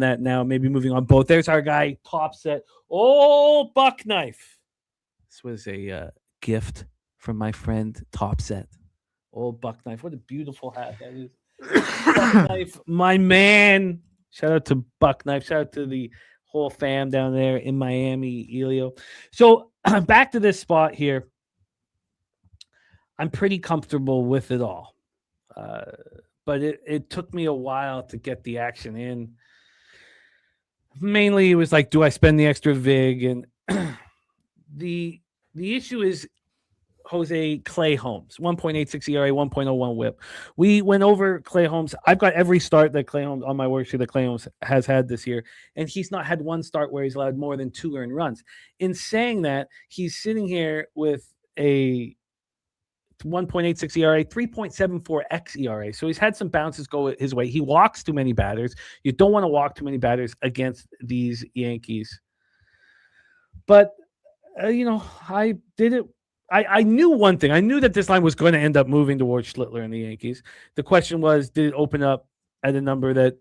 [SPEAKER 1] that now, maybe moving on both. There's our guy, Top Set. Oh, Buck Knife. This was a gift from my friend Top Set. Oh, Buck Knife. What a beautiful hat that is. Buck Knife, my man. Shout out to Buck Knife. Shout out to the whole fam down there in Miami, Elio. So back to this spot here. I'm pretty comfortable with it all. But it took me a while to get the action in. Mainly, it was like, do I spend the extra vig? And the issue is Jose Clay Holmes, 1.86 ERA, 1.01 WHIP. We went over Clay Holmes. I've got every start that Clay Holmes on my worksheet that Clay Holmes has had this year, and he's not had one start where he's allowed more than 2 earned runs. In saying that, he's sitting here with a 1.86 ERA, 3.74 xERA. So he's had some bounces go his way. He walks too many batters. You don't want to walk too many batters against these Yankees. But, I did it. I knew one thing. I knew that this line was going to end up moving towards Schlittler and the Yankees. The question was, did it open up at a number that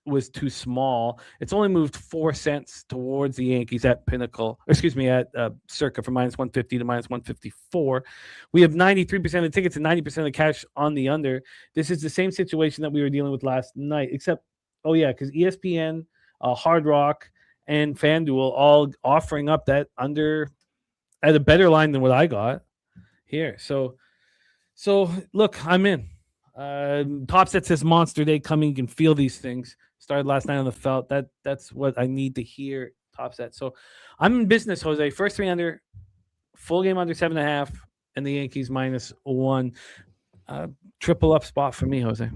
[SPEAKER 1] was too small? It's only moved 4 cents towards the Yankees at Circa from minus 150 to minus 154. We have 93% of the tickets and 90% of the cash on the under. This is the same situation that we were dealing with last night, except, because ESPN, Hard Rock, and FanDuel all offering up that under at a better line than what I got here. So look, I'm in. Top Set says Monster Day coming. You can feel these things. Started last night on the felt. That's what I need to hear. Top Set. So I'm in business, Jose. First 3 under, full game under 7.5, and the Yankees -1. Triple up spot for me, Jose.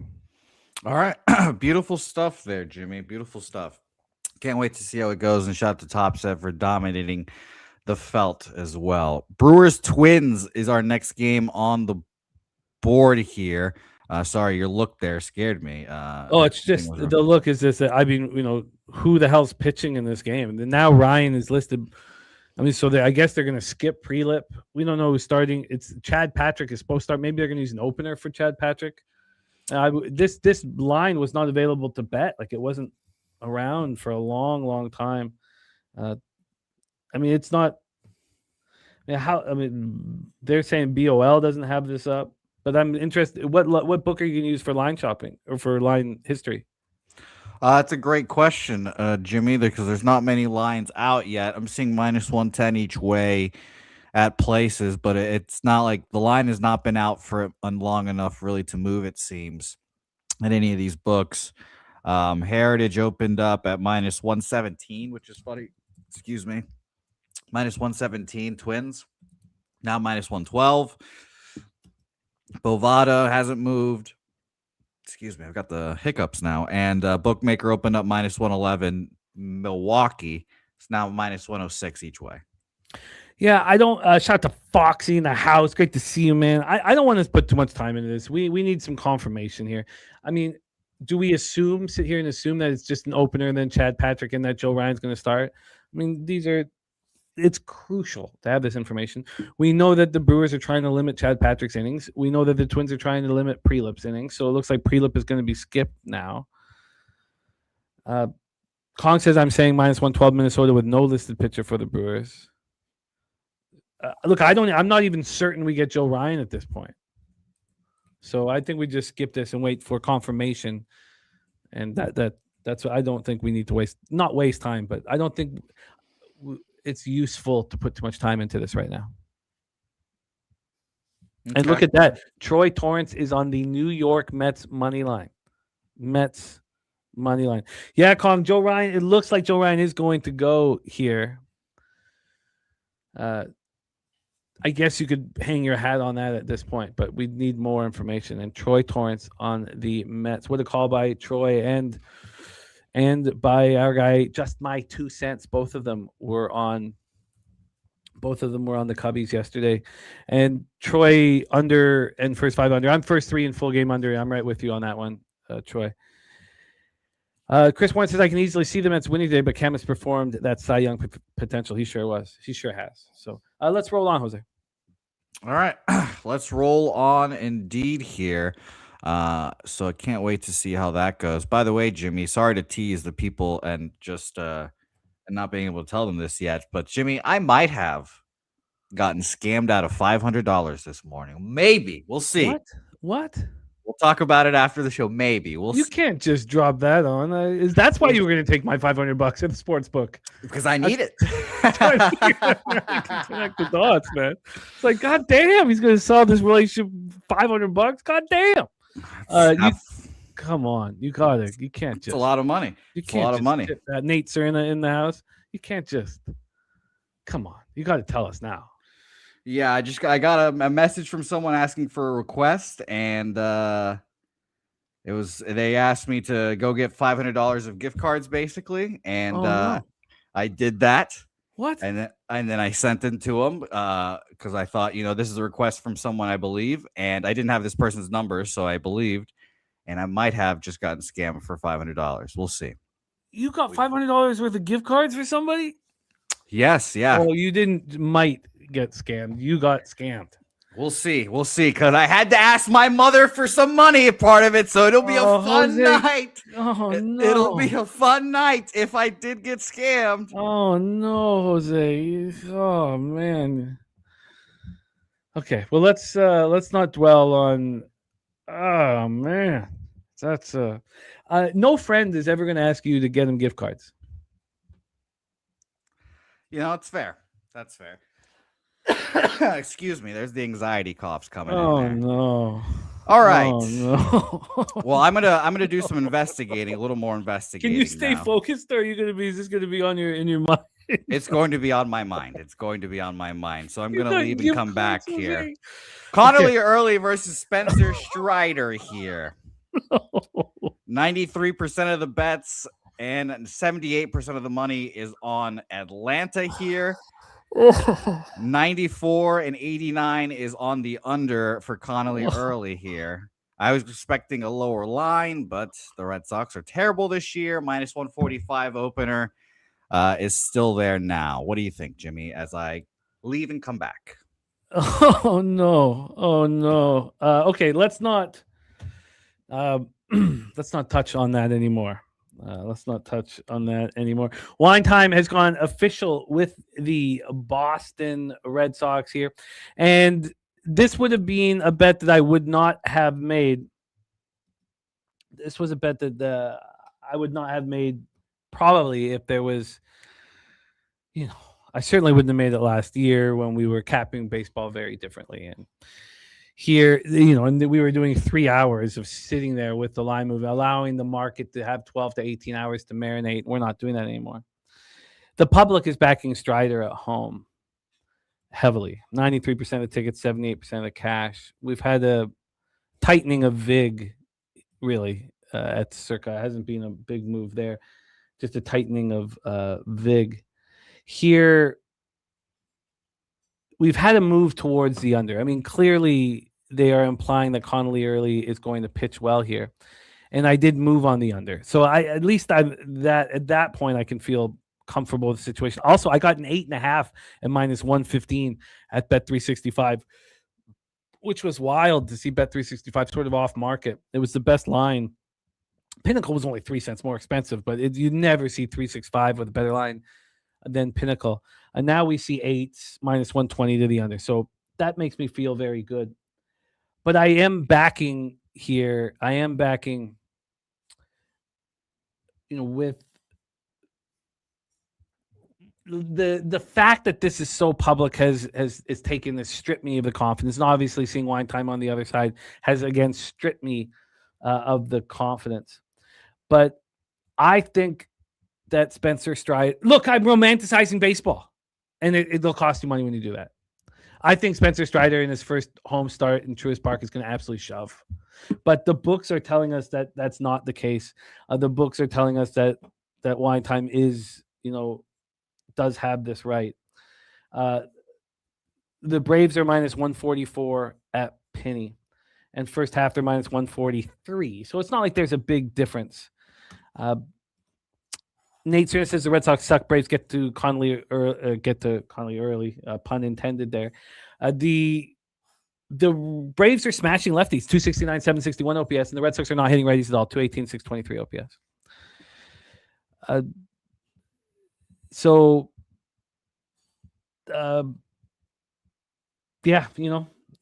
[SPEAKER 3] All right. Beautiful stuff there, Jimmy. Beautiful stuff. Can't wait to see how it goes. And shout out to Top Set for dominating the felt as well. Brewers Twins is our next game on the board here. Sorry, your look there scared me.
[SPEAKER 1] It's just the look is this. Who the hell's pitching in this game? And now Ryan is listed. I guess they're going to skip Prelip. We don't know who's starting. It's Chad Patrick is supposed to start. Maybe they're going to use an opener for Chad Patrick. This line was not available to bet. Like, it wasn't around for a long, long time. It's not. They're saying BOL doesn't have this up, but I'm interested. What book are you going to use for line shopping or for line history?
[SPEAKER 3] That's a great question, Jimmy, because there's not many lines out yet. I'm seeing -110 each way at places, but it's not like the line has not been out for long enough really to move, it seems, at any of these books. Heritage opened up at -117, which is funny. Excuse me. -117 Twins, now -112. Bovada hasn't moved. Excuse me, I've got the hiccups now. And Bookmaker opened up -111. Milwaukee, it's now -106 each way.
[SPEAKER 1] Yeah, I don't. Shout out to Foxy in the house. Great to see you, man. I don't want to put too much time into this. We need some confirmation here. Do we sit here and assume that it's just an opener and then Chad Patrick and that Joe Ryan's going to start? It's crucial to have this information. We know that the Brewers are trying to limit Chad Patrick's innings. We know that the Twins are trying to limit Prelip's innings. So it looks like Prelip is going to be skipped now. Kong says I'm saying -112 Minnesota with no listed pitcher for the Brewers. Look, I'm not even certain we get Joe Ryan at this point. So I think we just skip this and wait for confirmation. And that's what I don't think we need to not waste time, but I don't think it's useful to put too much time into this right now. Okay. And look at that. Troy Torrance is on the New York Mets money line. Yeah, Kong, Joe Ryan. It looks like Joe Ryan is going to go here. I guess you could hang your hat on that at this point, but we need more information. And Troy Torrance on the Mets. What a call by Troy and by our guy, Just My 2 Cents. Both of them were on the Cubbies yesterday. And Troy under and first 5 under. I'm first 3 in full game under. I'm right with you on that one, Troy. Chris Warren says I can easily see the Mets winning today, but Cam has performed that Cy Young potential. He sure was. He sure has. So let's roll on, Jose.
[SPEAKER 3] All right, let's roll on indeed here. So I can't wait to see how that goes. By the way, Jimmy, sorry to tease the people and just and not being able to tell them this yet, but Jimmy, I might have gotten scammed out of $500 this morning. Maybe. We'll see.
[SPEAKER 1] What?
[SPEAKER 3] We'll talk about it after the show. Maybe we'll
[SPEAKER 1] You
[SPEAKER 3] see,
[SPEAKER 1] can't just drop that on. That's why you were going to take my $500 at the sports book.
[SPEAKER 3] because I need it.
[SPEAKER 1] Trying to connect the dots, man. It's like, God damn, he's going to sell this relationship $500. God damn. Come on, you gotta. You can't just.
[SPEAKER 3] It's a lot of money.
[SPEAKER 1] You
[SPEAKER 3] It's a
[SPEAKER 1] can't
[SPEAKER 3] lot of
[SPEAKER 1] just
[SPEAKER 3] money.
[SPEAKER 1] get that Nate Serna in the house. You can't just. Come on, you got to tell us now.
[SPEAKER 3] Yeah, I got a message from someone asking for a request, and they asked me to go get $500 of gift cards, basically, and
[SPEAKER 1] No.
[SPEAKER 3] I did that.
[SPEAKER 1] What?
[SPEAKER 3] And then I sent it to them because I thought, this is a request from someone I believe, and I didn't have this person's number, so I believed, and I might have just gotten scammed for $500. We'll see.
[SPEAKER 1] You got $500 worth of gift cards for somebody?
[SPEAKER 3] Yes, yeah.
[SPEAKER 1] Oh, you didn't. Might get scammed. You got scammed.
[SPEAKER 3] We'll see, because I had to ask my mother for some money, part of it, so it'll be a fun
[SPEAKER 1] Jose.
[SPEAKER 3] night.
[SPEAKER 1] Oh no!
[SPEAKER 3] It'll be a fun night if I did get scammed.
[SPEAKER 1] Oh no, Jose! Oh man. Okay, well let's not dwell on. Oh man, that's no friend is ever going to ask you to get him gift cards.
[SPEAKER 3] It's fair. That's fair. Excuse me. There's the anxiety coughs coming.
[SPEAKER 1] Oh
[SPEAKER 3] in there.
[SPEAKER 1] no!
[SPEAKER 3] All right.
[SPEAKER 1] Oh no!
[SPEAKER 3] Well, I'm gonna do some investigating, a little more investigating.
[SPEAKER 1] Can you stay focused, or are you gonna be? Is this gonna be on in your mind?
[SPEAKER 3] It's going to be on my mind. So I'm gonna leave and come back here.
[SPEAKER 1] Okay.
[SPEAKER 3] Connolly Early versus Spencer Strider here. 93% of the bets and 78% of the money is on Atlanta here. 94 and 89 is on the under for Connolly Early here. I was expecting a lower line, but the Red Sox are terrible this year. Minus 145 opener is still there now. What do you think, Jimmy, as I leave and come back?
[SPEAKER 1] Oh no. Okay, let's not touch on that anymore. Wine Time has gone official with the Boston Red Sox here. And this would have been a bet that I would not have made. This was a bet that I would not have made probably if there was, I certainly wouldn't have made it last year when we were capping baseball very differently. And here, and we were doing 3 hours of sitting there with the line move, allowing the market to have 12 to 18 hours to marinate. We're not doing that anymore. The public is backing Strider at home heavily. 93% of the tickets, 78% of the cash. We've had a tightening of VIG, really, at Circa. It hasn't been a big move there. Just a tightening of VIG. Here, we've had a move towards the under. I mean, clearly they are implying that Connolly Early is going to pitch well here, and I did move on the under. So at that point I can feel comfortable with the situation. Also, I got an 8.5 at minus 115 at Bet365, which was wild to see Bet365 sort of off market. It was the best line. Pinnacle was only 3 cents more expensive, but you never see 365 with a better line than Pinnacle. And now we see 8s minus 120 to the under. So that makes me feel very good. But I am backing here. With the fact that this is so public has taken this, stripped me of the confidence. And obviously seeing Wine Time on the other side has again stripped me of the confidence. But I think that Spencer Strider, look, I'm romanticizing baseball, and it'll cost you money when you do that. I think Spencer Strider in his first home start in Truist Park is going to absolutely shove. But the books are telling us that that's not the case. The books are telling us that Wine Time is, does have this right. The Braves are minus 144 at Penny, and first half they're minus 143. So it's not like there's a big difference. Nate Serna says the Red Sox suck. Braves get to Connolly early. Pun intended there. The Braves are smashing lefties. 269, 761 OPS, and the Red Sox are not hitting righties at all. 218, 623 OPS.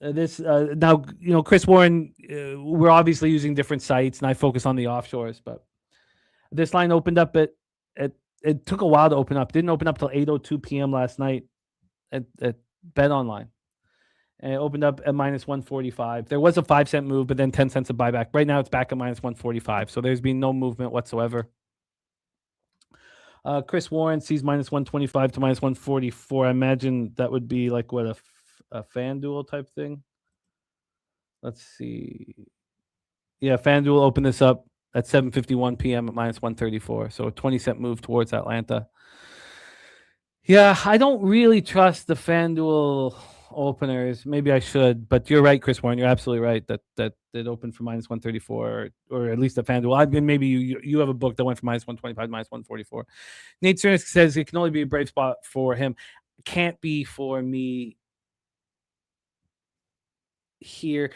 [SPEAKER 1] Now, Chris Warren, we're obviously using different sites, and I focus on the offshores, but this line opened up at it took a while to open up. Didn't open up till 8:02 p.m. last night at Bet Online. And it opened up at minus 145. There was a 5-cent move, but then 10 cents of buyback. Right now it's back at minus 145. So there's been no movement whatsoever. Chris Warren sees minus 125 to minus 144. I imagine that would be like what a FanDuel type thing. Let's see. Yeah, FanDuel opened this up at 7:51 p.m. at minus 134. So a 20-cent move towards Atlanta. Yeah, I don't really trust the FanDuel openers. Maybe I should, but you're right, Chris Warren. You're absolutely right that it opened for minus 134, or at least at FanDuel. I mean, maybe you have a book that went from minus 125 to minus 144. Nate Cernick says it can only be a brave spot for him. Can't be for me here.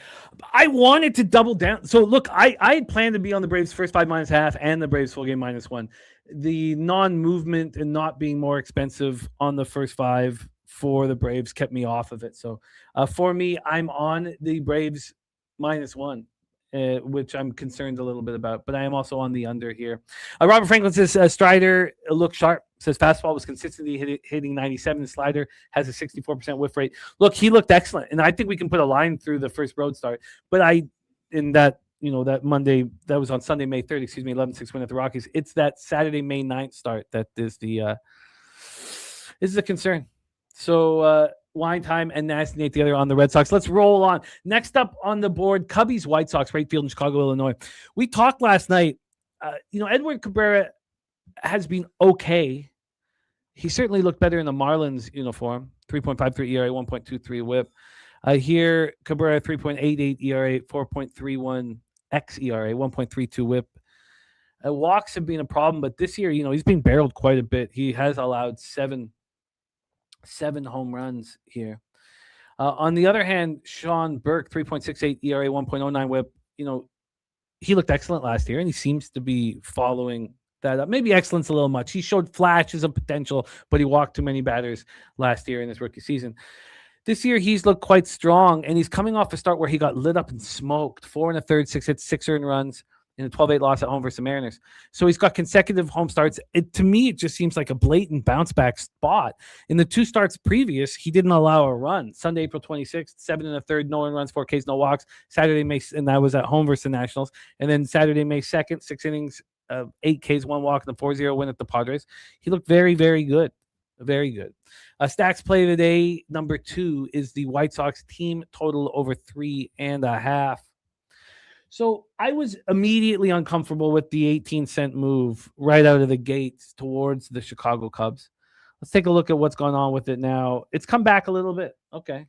[SPEAKER 1] I wanted to double down. So look, I had planned to be on the Braves first 5 minus half and the Braves full game -1. The non-movement and not being more expensive on the first 5 for the Braves kept me off of it. So for me, I'm on the Braves -1, which I'm concerned a little bit about, but I am also on the under here. Robert Franklin says Strider looked sharp. Says fastball was consistently hitting 97. Slider has a 64% whiff rate. Look, he looked excellent, and I think we can put a line through the first road start. But that Monday, that was on Sunday, May 3rd, 11-6 win at the Rockies. It's that Saturday, May 9th start that is a concern. So Wine Time and Nasty Nate together on the Red Sox. Let's roll on. Next up on the board, Cubbies, White Sox, right field in Chicago, Illinois. We talked last night. Edward Cabrera has been okay. He certainly looked better in the Marlins uniform. 3.53 ERA, 1.23 whip. Here, Cabrera, 3.88 ERA, 4.31 xERA, 1.32 whip. Walks have been a problem, but this year, he's been barreled quite a bit. He has allowed seven home runs here. On the other hand, Sean Burke, 3.68 ERA, 1.09 whip. He looked excellent last year, and he seems to be following that up. Maybe excellence a little much. He showed flashes of potential, but he walked too many batters last year in his rookie season. This year, he's looked quite strong, and he's coming off a start where he got lit up and smoked. 4 1/3, 6 hits, 6 earned runs in a 12-8 loss at home versus the Mariners. So he's got consecutive home starts. To me, it just seems like a blatant bounce-back spot. In the 2 starts previous, he didn't allow a run. Sunday, April 26th, 7 1/3, no earned runs, 4 Ks, no walks. Saturday, May, and that was at home versus the Nationals. And then Saturday, May 2nd, 6 innings, 8 Ks, 1 walk, and a 4-0 win at the Padres. He looked very, very good. Very good. Stacks play of the day, number 2, is the White Sox team total over 3.5. So I was immediately uncomfortable with the 18-cent move right out of the gates towards the Chicago Cubs. Let's take a look at what's going on with it now. It's come back a little bit. Okay.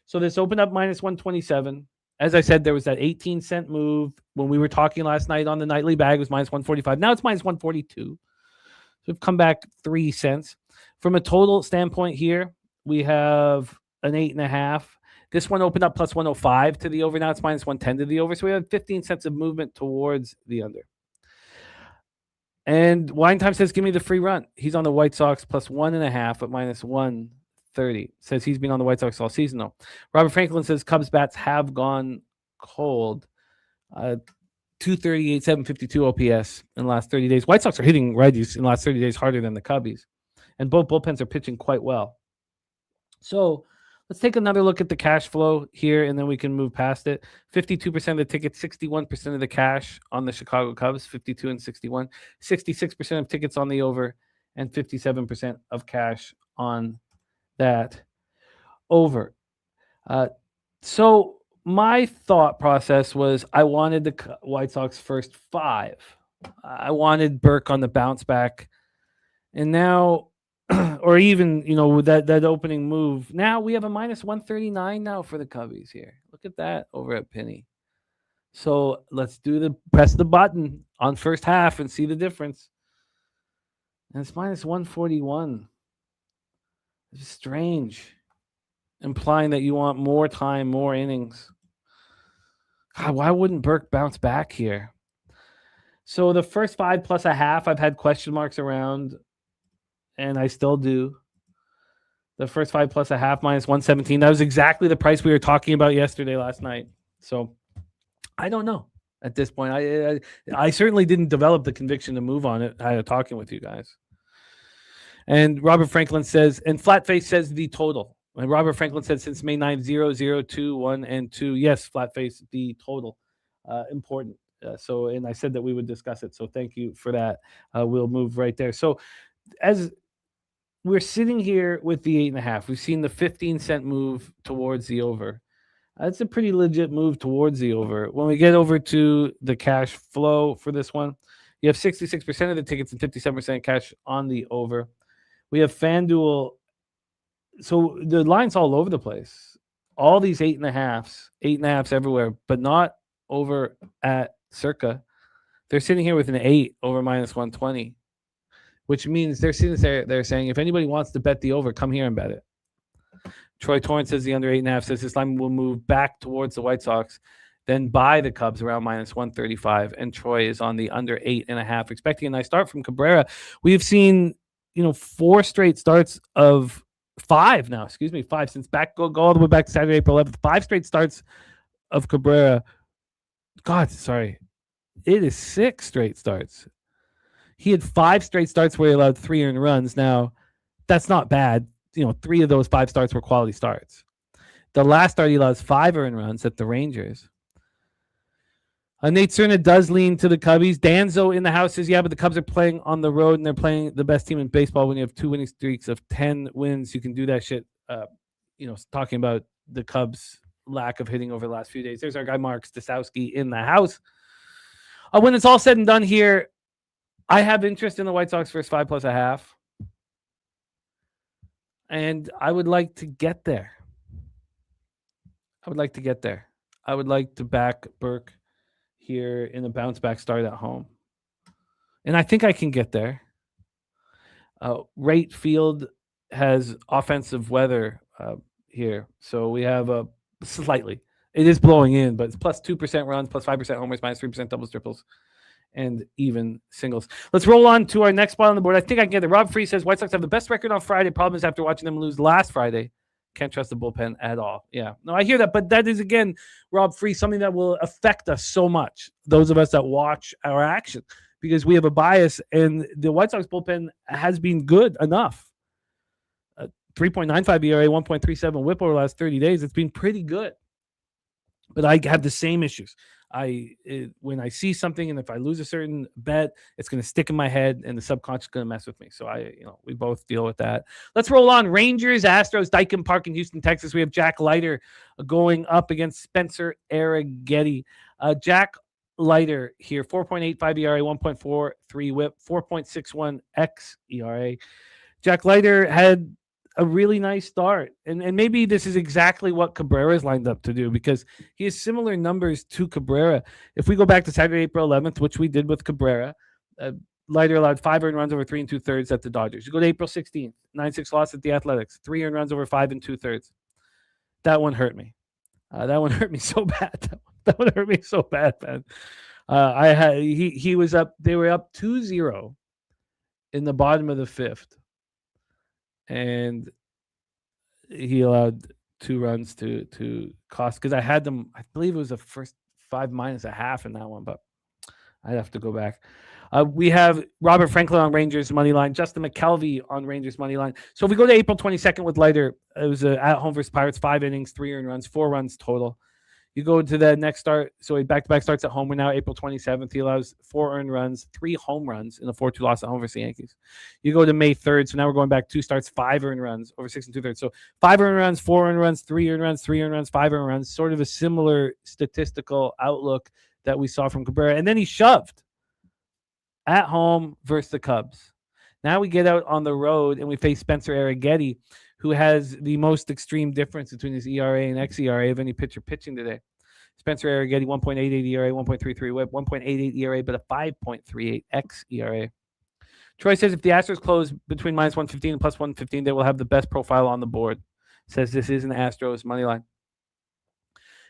[SPEAKER 1] So this opened up minus 127. As I said, there was that 18-cent move when we were talking last night on the nightly bag. It was minus 145. Now it's minus 142. So we've come back 3 cents. From a total standpoint here, we have an 8.5. This one opened up plus 105 to the over. Now it's minus 110 to the over. So we have 15 cents of movement towards the under. And Wine Time says, give me the free run. He's on the White Sox plus 1.5 at minus 130. Says he's been on the White Sox all season, though. Robert Franklin says Cubs bats have gone cold. 238, 752 OPS in the last 30 days. White Sox are hitting righties in the last 30 days harder than the Cubbies. And both bullpens are pitching quite well. So let's take another look at the cash flow here, and then we can move past it. 52% of the tickets, 61% of the cash on the Chicago Cubs, 52 and 61. 66% of tickets on the over, and 57% of cash on that over. So my thought process was I wanted the White Sox first 5. I wanted Burke on the bounce back. And now, or even, with that opening move, now we have a minus 139 now for the Cubbies here. Look at that over at Penny. So let's press the button on first half and see the difference. And it's minus 141. It's strange, implying that you want more time, more innings. God, why wouldn't Burke bounce back here? So the first 5 plus a half, I've had question marks around, and I still do. The first 5 plus a half minus 117. That was exactly the price we were talking about last night. So I don't know at this point. I certainly didn't develop the conviction to move on it. Talking with you guys. And Robert Franklin says, and Flatface says the total. And Robert Franklin said since May 9th, 0, 0, 2, 1, and 2. Yes, Flatface, the total. Important. And I said that we would discuss it. So thank you for that. We'll move right there. So as we're sitting here with the 8.5, we've seen the 15-cent move towards the over. That's a pretty legit move towards the over. When we get over to the cash flow for this one, you have 66% of the tickets and 57% cash on the over. We have FanDuel. So the line's all over the place. All these 8.5s everywhere, but not over at Circa. They're sitting here with an 8 over minus 120, which means they're sitting there. They're saying, if anybody wants to bet the over, come here and bet it. Troy Torrance says the under 8.5, says this line will move back towards the White Sox, then buy the Cubs around minus 135. And Troy is on the under 8.5, expecting a nice start from Cabrera. We've seen, 4 straight starts of 5 now. 5 since go all the way back to Saturday, April 11th. 5 straight starts of Cabrera. God, sorry. It is 6 straight starts. He had 5 straight starts where he allowed 3 earned runs. Now, that's not bad. 3 of those 5 starts were quality starts. The last start, he allows 5 earned runs at the Rangers. Nate Cerna does lean to the Cubbies. Danzo in the house says, yeah, but the Cubs are playing on the road, and they're playing the best team in baseball. When you have 2 winning streaks of 10 wins, you can do that shit. Talking about the Cubs' lack of hitting over the last few days. There's our guy, Mark Staszowski, in the house. When it's all said and done here, I have interest in the White Sox first 5 plus a half. And I would like to get there. I would like to back Burke here in a bounce back start at home. And I think I can get there. Right field has offensive weather here. So we have a slightly. It is blowing in, but it's plus 2% runs, plus 5% homers, minus 3% doubles, triples, and even singles. Let's roll on to our next spot on the board. I think I can get it. Rob Free says White Sox have the best record on Friday. Problem is after watching them lose last Friday, can't trust the bullpen at all. Yeah, no, I hear that, but that is, again, Rob Free, something that will affect us so much, those of us that watch our action, because we have a bias, and the White Sox bullpen has been good enough. 3.95 ERA, 1.37 whip over the last 30 days. It's been pretty good. But I have the same issues. When I see something, and if I lose a certain bet, it's going to stick in my head, and the subconscious is going to mess with me. So we both deal with that. Let's roll on. Rangers, Astros, Dyken Park in Houston, Texas. We have Jack Leiter going up against Spencer Arrighetti. Jack Leiter here, 4.85 ERA, 1.43 whip, 4.61 xERA. Jack Leiter had a really nice start. And maybe this is exactly what Cabrera is lined up to do, because he has similar numbers to Cabrera. If we go back to Saturday, April 11th, which we did with Cabrera, Leiter allowed 5 earned runs over 3 2/3 at the Dodgers. You go to April 16th, 9-6 loss at the Athletics, 3 earned runs over 5 2/3. That one hurt me. That one hurt me so bad. That one hurt me so bad, man. He was up. They were up 2-0 in the bottom of the 5th. And he allowed 2 runs to cost, because I had them. I believe it was the first 5 minus a half in that one, but I'd have to go back. We have Robert Franklin on Rangers money line, Justin McKelvey on Rangers money line. So if we go to April 22nd with Leiter, it was at home versus Pirates, 5 innings, 3 earned runs, 4 runs total. You go to the next start. So he back-to-back starts at home. We're now April 27th. He allows 4 earned runs, 3 home runs in a 4-2 loss at home versus the Yankees. You go to May 3rd. So now we're going back 2 starts, 5 earned runs over 6 2/3. So 5 earned runs, 4 earned runs, 3 earned runs, 3 earned runs, 5 earned runs. Sort of a similar statistical outlook that we saw from Cabrera. And then he shoved at home versus the Cubs. Now we get out on the road and we face Spencer Arrighetti, who has the most extreme difference between his ERA and xERA of any pitcher pitching today. Spencer Arrighetti, 1.88 ERA, 1.33 whip, 1.88 ERA, but a 5.38 xERA. Troy says if the Astros close between minus 115 and plus 115, they will have the best profile on the board. Says this is an Astros money line.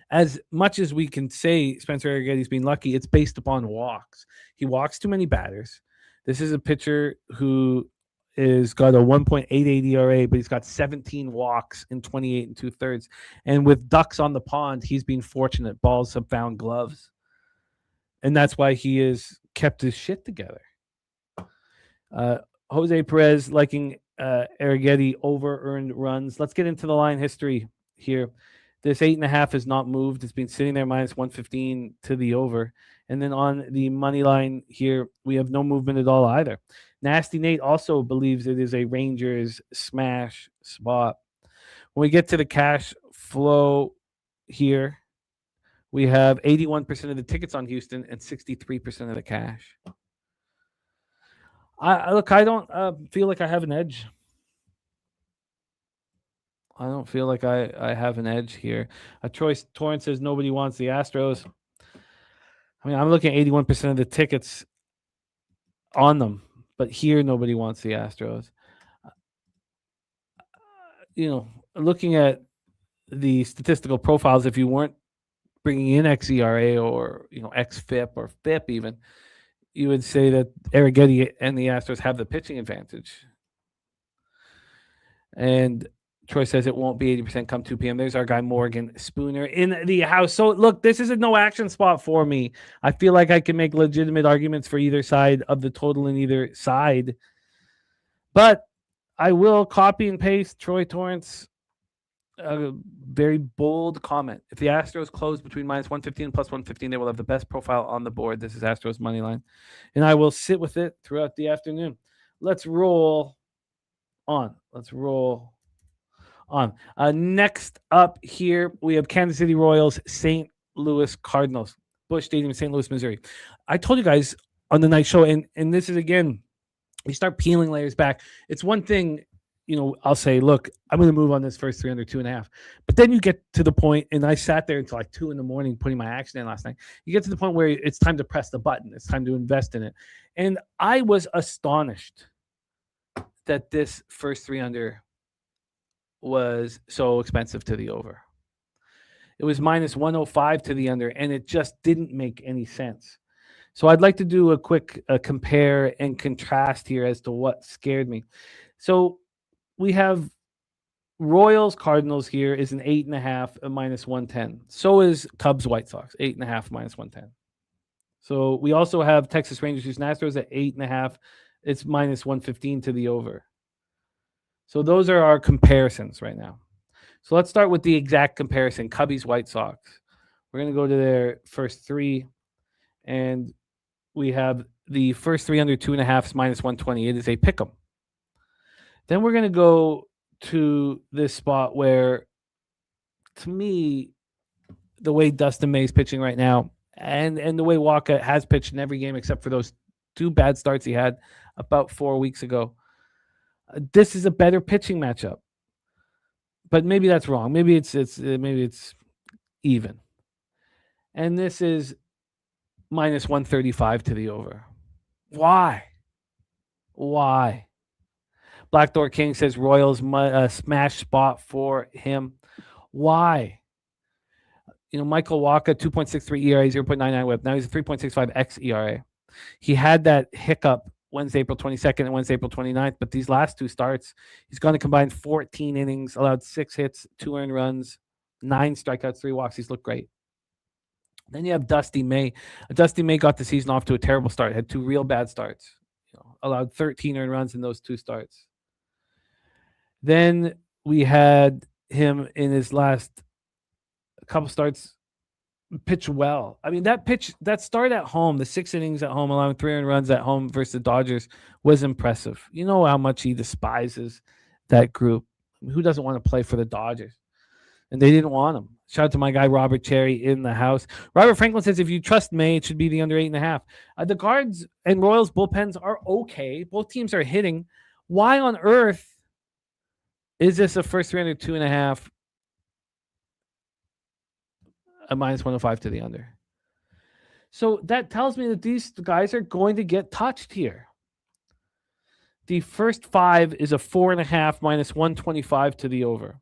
[SPEAKER 1] As much as we can say Spencer Arrighetti's been lucky, it's based upon walks. He walks too many batters. This is a pitcher who is got a 1.88 ERA, but he's got 17 walks in 28 and 2/3. And with ducks on the pond, he's been fortunate. Balls have found gloves. And that's why he has kept his shit together. Jose Perez liking Arrighetti over earned runs. Let's get into the line history here. This 8.5 has not moved. It's been sitting there minus 115 to the over. And then on the money line here, we have no movement at all either. Nasty Nate also believes it is a Rangers smash spot. When we get to the cash flow here, we have 81% of the tickets on Houston and 63% of the cash. I don't feel like I have an edge. I don't feel like I have an edge here. Troy Torrance says nobody wants the Astros. I mean, I'm looking at 81% of the tickets on them, but here nobody wants the Astros. Looking at the statistical profiles, if you weren't bringing in xERA or xFIP or FIP even, you would say that Arrighetti and the Astros have the pitching advantage. And Troy says it won't be 80% come 2 p.m. There's our guy Morgan Spooner in the house. So look, this is a no action spot for me. I feel like I can make legitimate arguments for either side of the total in either side. But I will copy and paste Troy Torrance. A very bold comment. If the Astros close between minus 115 and plus 115, they will have the best profile on the board. This is Astros money line. And I will sit with it throughout the afternoon. Let's roll on. Next up here, we have Kansas City Royals, St. Louis Cardinals, Busch Stadium, St. Louis, Missouri. I told you guys on the night show, and this is, again, you start peeling layers back. It's one thing, I'll say, look, I'm going to move on this first 3 under 2.5. But then you get to the point, and I sat there until like 2 a.m. putting my action in last night. You get to the point where it's time to press the button. It's time to invest in it. And I was astonished that this first 3 under was so expensive to the over. It was minus 105 to the under, and it just didn't make any sense. So I'd like to do a quick compare and contrast here as to what scared me. So we have Royals Cardinals here is an 8.5 at minus 110. So is Cubs White Sox, 8.5 minus 110. So we also have Texas Rangers Houston Astros at 8.5. It's minus 115 to the over. So those are our comparisons right now. So let's start with the exact comparison. Cubbies White Sox. We're going to go to their first 3, and we have the first 3 under 2.5 is minus 120. It is a pick'em. Then we're going to go to this spot where, to me, the way Dustin May is pitching right now, and the way Walker has pitched in every game except for those 2 bad starts he had about 4 weeks ago, this is a better pitching matchup. But maybe that's wrong. Maybe it's even. And this is minus 135 to the over. Why? Blackdoor King says Royals smash spot for him. Why? Michael Wacha, 2.63 ERA, 0.99 whip. Now he's a 3.65 xERA. He had that hiccup Wednesday, April 22nd and Wednesday, April 29th. But these last 2 starts, he's going to combine 14 innings, allowed 6 hits, 2 earned runs, 9 strikeouts, 3 walks. He's looked great. Then you have Dusty May. Dusty May got the season off to a terrible start, had 2 real bad starts, allowed 13 earned runs in those 2 starts. Then we had him in his last couple starts pitch well. I mean, that start at home, the 6 innings at home, allowing 3 earned runs at home versus the Dodgers was impressive. You know how much he despises that group. I mean, who doesn't want to play for the Dodgers? And they didn't want him. Shout out to my guy, Robert Cherry, in the house. Robert Franklin says, if you trust May, it should be the under 8.5. The Cards and Royals bullpens are okay. Both teams are hitting. Why on earth is this a first 3 under 2.5? A minus 105 to the under. So that tells me that these guys are going to get touched here. The first 5 is a 4.5 minus 125 to the over.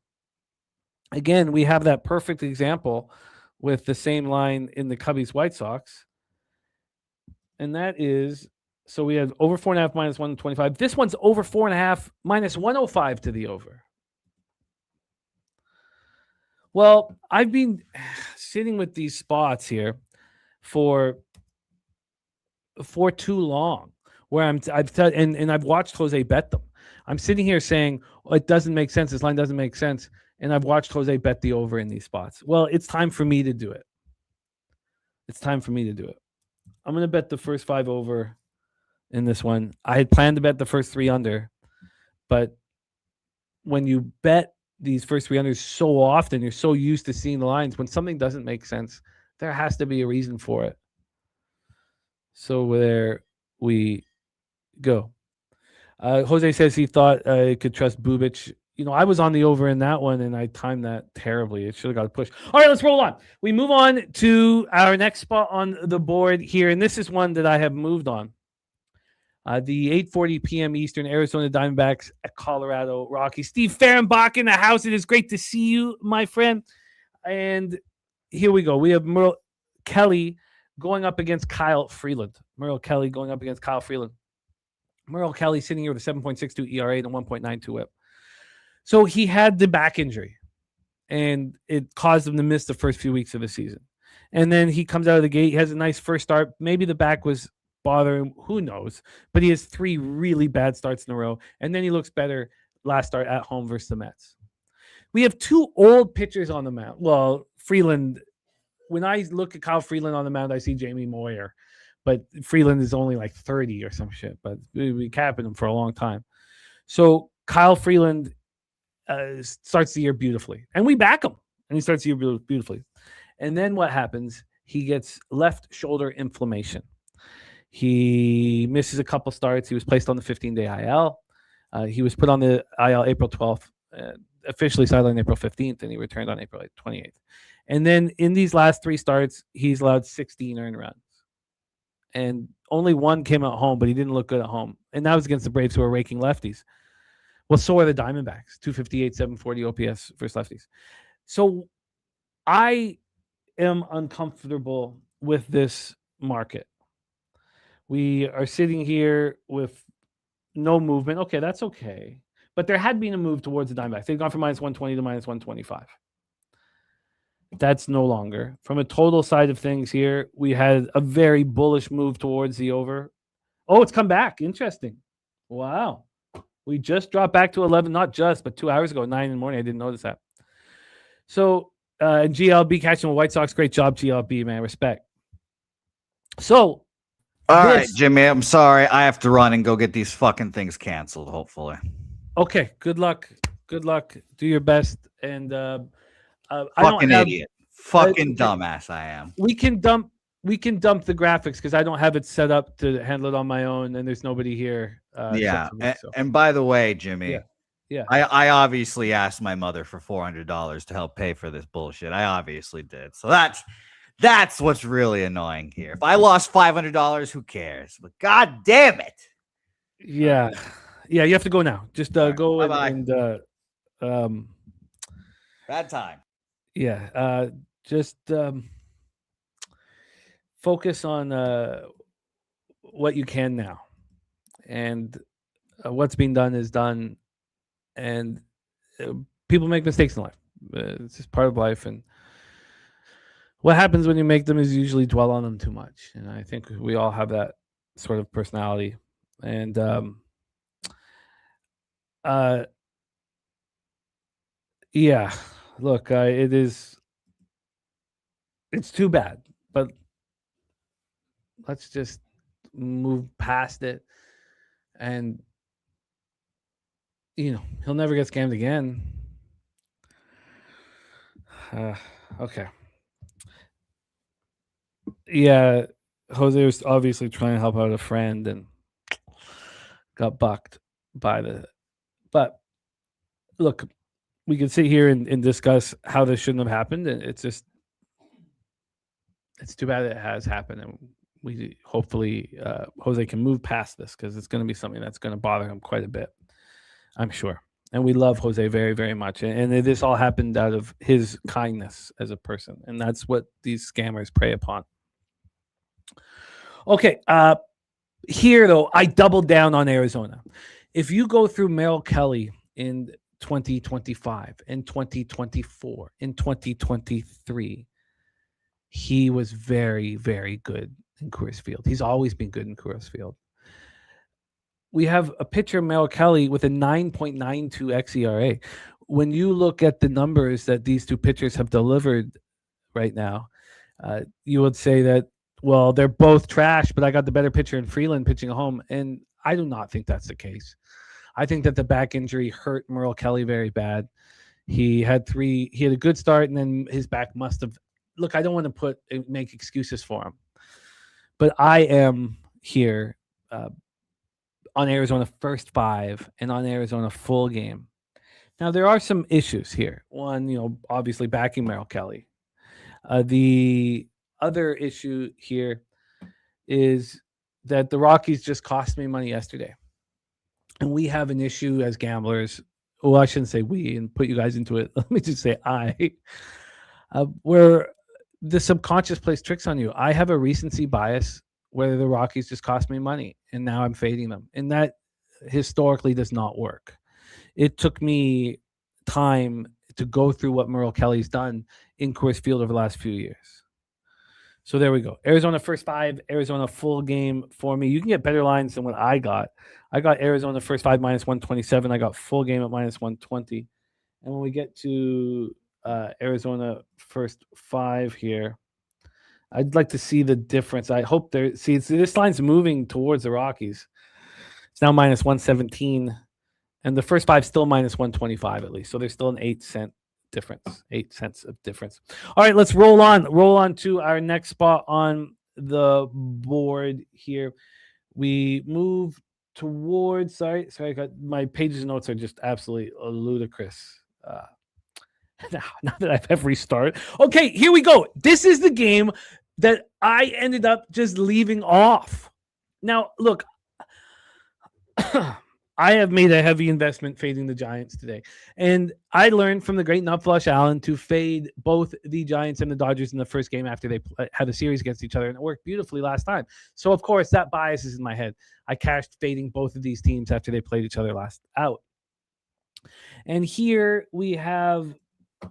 [SPEAKER 1] Again, we have that perfect example with the same line in the Cubbies White Sox. And that is So we had over 4.5 minus 125. This one's over 4.5 minus 105 to the over. Well, I've been sitting with these spots here for too long, where I've watched Jose bet them. I'm sitting here saying, oh, it doesn't make sense. This line doesn't make sense. And I've watched Jose bet the over in these spots. Well, it's time for me to do it. I'm going to bet the first 5 over in this one. I had planned to bet the first 3 under, but when you bet these first 3 unders so often, you're so used to seeing the lines. When something doesn't make sense, there has to be a reason for it. So there we go. Jose says he thought he could trust Bubic. I was on the over in that one, and I timed that terribly. It should have got a push. All right, let's roll on. We move on to our next spot on the board here, and this is one that I have moved on. The 8:40 p.m. Eastern, Arizona Diamondbacks at Colorado Rockies. Steve Fehrenbach in the house. It is great to see you, my friend. And here we go. We have Merle Kelly going up against Kyle Freeland. Merle Kelly sitting here with a 7.62 ERA and a 1.92 whip. So he had the back injury, and it caused him to miss the first few weeks of the season. And then he comes out of the gate. He has a nice first start. Maybe the back was bothering him. Who knows? But he has 3 really bad starts in a row. And then he looks better last start at home versus the Mets. We have 2 old pitchers on the mound. Well, Freeland, when I look at Kyle Freeland on the mound, I see Jamie Moyer. But Freeland is only like 30 or some shit. But we capping him for a long time. So Kyle Freeland starts the year beautifully. And we back him. And he starts the year beautifully. And then what happens? He gets left shoulder inflammation. He misses a couple starts. He was placed on the 15-day IL. He was put on the IL April 12th, officially sidelined April 15th, and he returned on April 28th. And then in these last 3 starts, he's allowed 16 earned runs. And only 1 came at home, but he didn't look good at home. And that was against the Braves, who are raking lefties. Well, so are the Diamondbacks, 258, 740 OPS versus lefties. So I am uncomfortable with this market. We are sitting here with no movement. Okay, that's okay. But there had been a move towards the Diamondbacks. They've gone from minus 120 to minus 125. That's no longer. From a total side of things here, we had a very bullish move towards the over. Oh, it's come back. Interesting. Wow. We just dropped back to 11, not just, but 2 hours ago, 9 in the morning. I didn't notice that. So, GLB catching the White Sox. Great job, GLB, man. Respect. So,
[SPEAKER 3] all right, Jimmy, I'm sorry. I have to run and go get these fucking things canceled, hopefully.
[SPEAKER 1] Okay, good luck. Good luck. Do your best. And
[SPEAKER 3] fucking idiot. Fucking dumbass I am.
[SPEAKER 1] We can dump the graphics because I don't have it set up to handle it on my own, and there's nobody here.
[SPEAKER 3] And by the way, Jimmy,
[SPEAKER 1] yeah.
[SPEAKER 3] I obviously asked my mother for $400 to help pay for this bullshit. I obviously did. So that's what's really annoying here. If I lost $500, who cares? But god damn it.
[SPEAKER 1] Yeah. Yeah, you have to go now. Just go
[SPEAKER 3] and bad time.
[SPEAKER 1] Yeah. Just focus on what you can now. And what's being done is done. And people make mistakes in life. It's just part of life. And what happens when you make them is usually dwell on them too much. And I think we all have that sort of personality. And yeah, look, it's too bad, but let's just move past it. And he'll never get scammed again. Okay. Yeah, Jose was obviously trying to help out a friend and got bucked by but look, we can sit here and discuss how this shouldn't have happened, and it's too bad it has happened, and we hopefully Jose can move past this, because it's going to be something that's going to bother him quite a bit, I'm sure. And we love Jose very, very much, and this all happened out of his kindness as a person, and that's what these scammers prey upon. Okay, Here, though, I doubled down on Arizona. If you go through Merrill Kelly in 2025, in 2024, in 2023, he was very, very good in Coors Field. He's always been good in Coors Field. We have a pitcher, Merrill Kelly, with a 9.92 xERA. When you look at the numbers that these two pitchers have delivered right now, you would say that, well, they're both trash, but I got the better pitcher in Freeland pitching at home. And I do not think that's the case. I think that the back injury hurt Merrill Kelly very bad. He had a good start, and then his back must have. Look, I don't want to make excuses for him, but I am here on Arizona first 5 and on Arizona full game. Now, there are some issues here. One, obviously backing Merrill Kelly. The other issue here is that the Rockies just cost me money yesterday. And we have an issue as gamblers. Well, I shouldn't say we and put you guys into it. Let me just say where the subconscious plays tricks on you. I have a recency bias where the Rockies just cost me money, and now I'm fading them. And that historically does not work. It took me time to go through what Merrill Kelly's done in Coors Field over the last few years. So there we go. Arizona first 5, Arizona full game for me. You can get better lines than what I got. I got Arizona first 5 minus 127. I got full game at minus 120. And when we get to Arizona first 5 here, I'd like to see the difference. I hope this line's moving towards the Rockies. It's now minus 117. And the first 5 still minus 125 at least. So there's still an 8-cent difference. 8 cents of difference. All right, let's roll on to our next spot on the board here. We move towards sorry, I got my pages and notes are just absolutely ludicrous. Now that I've restarted. Okay, here we go. This is the game that I ended up just leaving off. Now, look, I have made a heavy investment fading the Giants today. And I learned from the great Nutflush Allen to fade both the Giants and the Dodgers in the first game after they had a series against each other. And it worked beautifully last time. So, of course, that bias is in my head. I cashed fading both of these teams after they played each other last out. And here we had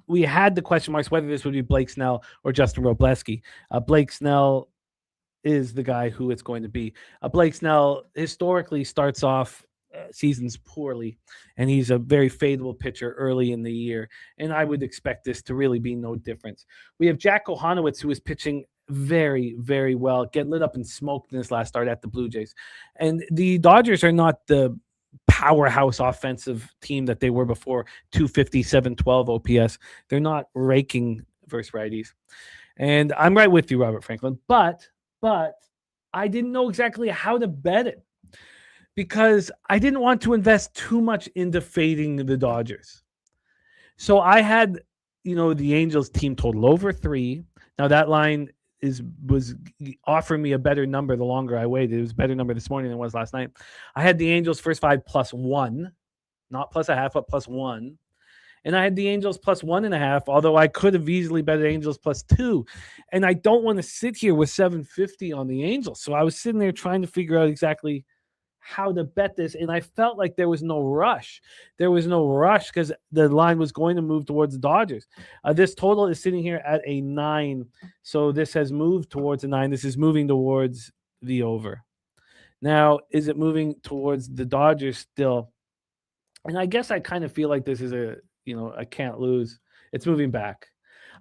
[SPEAKER 1] the question marks whether this would be Blake Snell or Justin Robleski. Blake Snell is the guy who it's going to be. Blake Snell historically starts off seasons poorly, and he's a very fadeable pitcher early in the year, and I would expect this to really be no difference. We have Jack Kohanowitz, who is pitching very, very well, getting lit up and smoked in his last start at the Blue Jays. And the Dodgers are not the powerhouse offensive team that they were before. 250, 712 OPS. They're not raking versus righties. And I'm right with you, Robert Franklin, but I didn't know exactly how to bet it, because I didn't want to invest too much into fading the Dodgers. So I had, the Angels team total over 3. Now that line was offering me a better number the longer I waited. It was a better number this morning than it was last night. I had the Angels first 5 plus 1, not plus a half, but plus 1. And I had the Angels plus 1.5, although I could have easily bet the Angels plus 2. And I don't want to sit here with 750 on the Angels. So I was sitting there trying to figure out exactly how to bet this, and I felt like there was no rush. There was no rush because the line was going to move towards the Dodgers. This total is sitting here at a 9, so this has moved towards a 9. This is moving towards the over. Now, is it moving towards the Dodgers still? And I guess I kind of feel like this is a can't lose. It's moving back.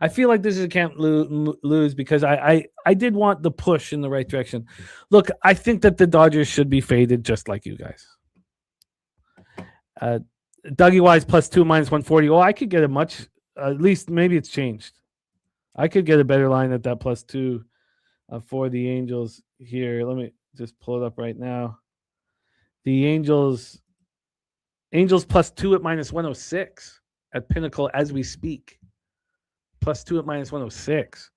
[SPEAKER 1] I feel like this is a can't lose because I did want the push in the right direction. Look, I think that the Dodgers should be faded just like you guys. Dougie Wise plus 2 minus 140. Oh, I could get at least maybe it's changed. I could get a better line at that plus 2 for the Angels here. Let me just pull it up right now. The Angels plus 2 at minus 106 at Pinnacle as we speak. Plus 2 at minus 106.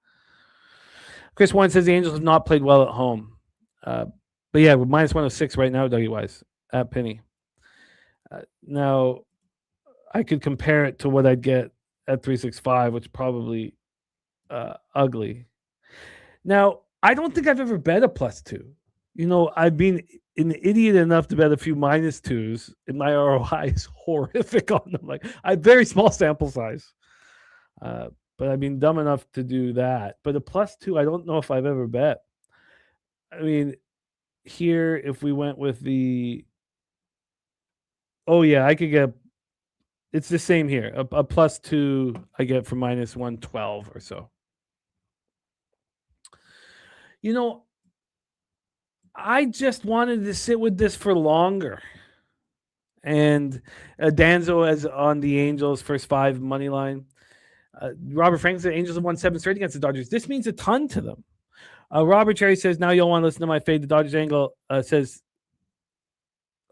[SPEAKER 1] Chris Warren says the Angels have not played well at home. But yeah, with minus 106 right now, Dougie Wise, at Penny. Now, I could compare it to what I'd get at 365, which is probably ugly. Now, I don't think I've ever bet a plus 2. I've been an idiot enough to bet a few -2s, and my ROI is horrific on them. Like, I have very small sample size, but I've been dumb enough to do that. But a +2, I don't know if I've ever bet. I mean, here, if we went with I could get. It's the same here. A +2 I get for -112 or so. I just wanted to sit with this for longer. And Danzo is on the Angels first 5 money line. Robert Frank said Angels have won 7 straight against the Dodgers. This means a ton to them. Robert Cherry says, now you'll want to listen to my fade. The Dodgers angle says,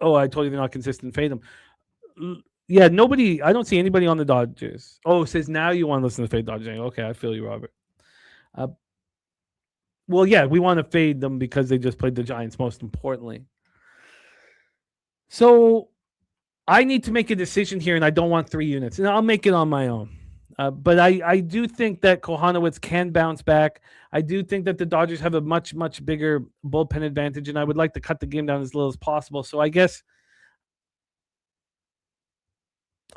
[SPEAKER 1] I told you they're not consistent. Fade them. Yeah, I don't see anybody on the Dodgers. It says now you want to listen to fade Dodgers angle. Okay, I feel you, Robert. Well, yeah, we want to fade them because they just played the Giants, most importantly. So I need to make a decision here, and I don't want 3 units. And I'll make it on my own. But I do think that Kohanowitz can bounce back. I do think that the Dodgers have a much, much bigger bullpen advantage, and I would like to cut the game down as little as possible. So I guess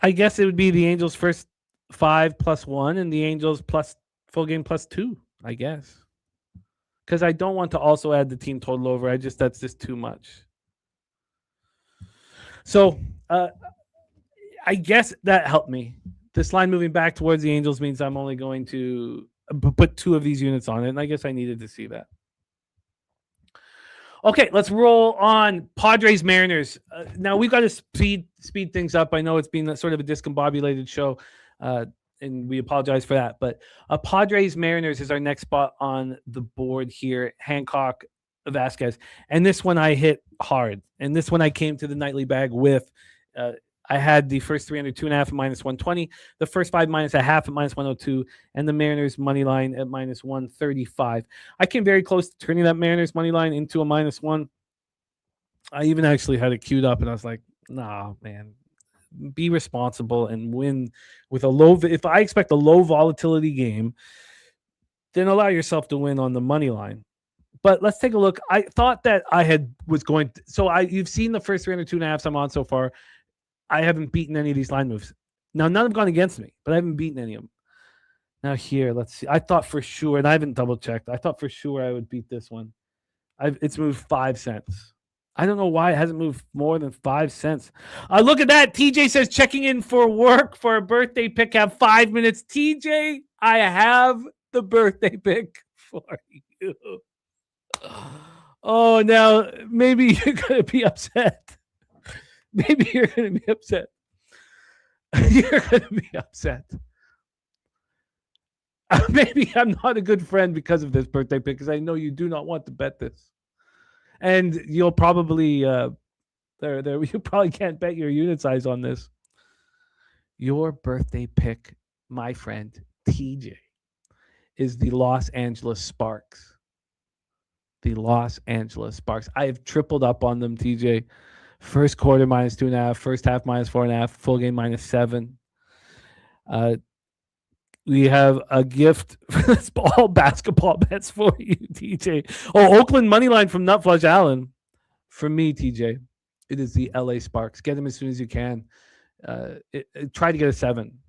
[SPEAKER 1] it would be the Angels first 5 +1 and the Angels plus full game +2, I guess. Because I don't want to also add the team total over. That's just too much. So I guess that helped me. This line moving back towards the Angels means I'm only going to put 2 of these units on it, and I guess I needed to see that. Okay, let's roll on Padres Mariners. Now we've got to speed things up. I know it's been sort of a discombobulated show, and we apologize for that. But Padres Mariners is our next spot on the board here. Hancock, Vasquez, and this one I hit hard. And this one I came to the nightly bag with. I had the first 3 under 2.5 at -120, the first 5 -0.5 at -102, and the Mariners money line at -135. I came very close to turning that Mariners money line into a -1. I even actually had it queued up, and I was like, nah, man, be responsible and win with a low. If I expect a low volatility game, then allow yourself to win on the money line. But let's take a look. I thought that you've seen the first 3 under 2.5 I'm on so far. I haven't beaten any of these line moves. Now, none have gone against me, but I haven't beaten any of them. Now here, let's see. I thought for sure, and I haven't double checked. I thought for sure I would beat this one. It's moved 5 cents. I don't know why it hasn't moved more than 5 cents. Look at that. TJ says checking in for work for a birthday pick. Have 5 minutes. TJ, I have the birthday pick for you. Oh, now maybe you're going to be upset. Maybe you're going to be upset. You're going to be upset. Maybe I'm not a good friend because of this birthday pick, because I know you do not want to bet this. And you'll probably you probably can't bet your unit size on this. Your birthday pick, my friend TJ, is the Los Angeles Sparks. The Los Angeles Sparks. I have tripled up on them, TJ. First quarter -2.5, first half -4.5, full game -7. We have a gift. It's all basketball bets for you, TJ. Oakland money line from Nutflush Allen. For me, TJ, it is the LA Sparks. Get them as soon as you can. Try to get a 7.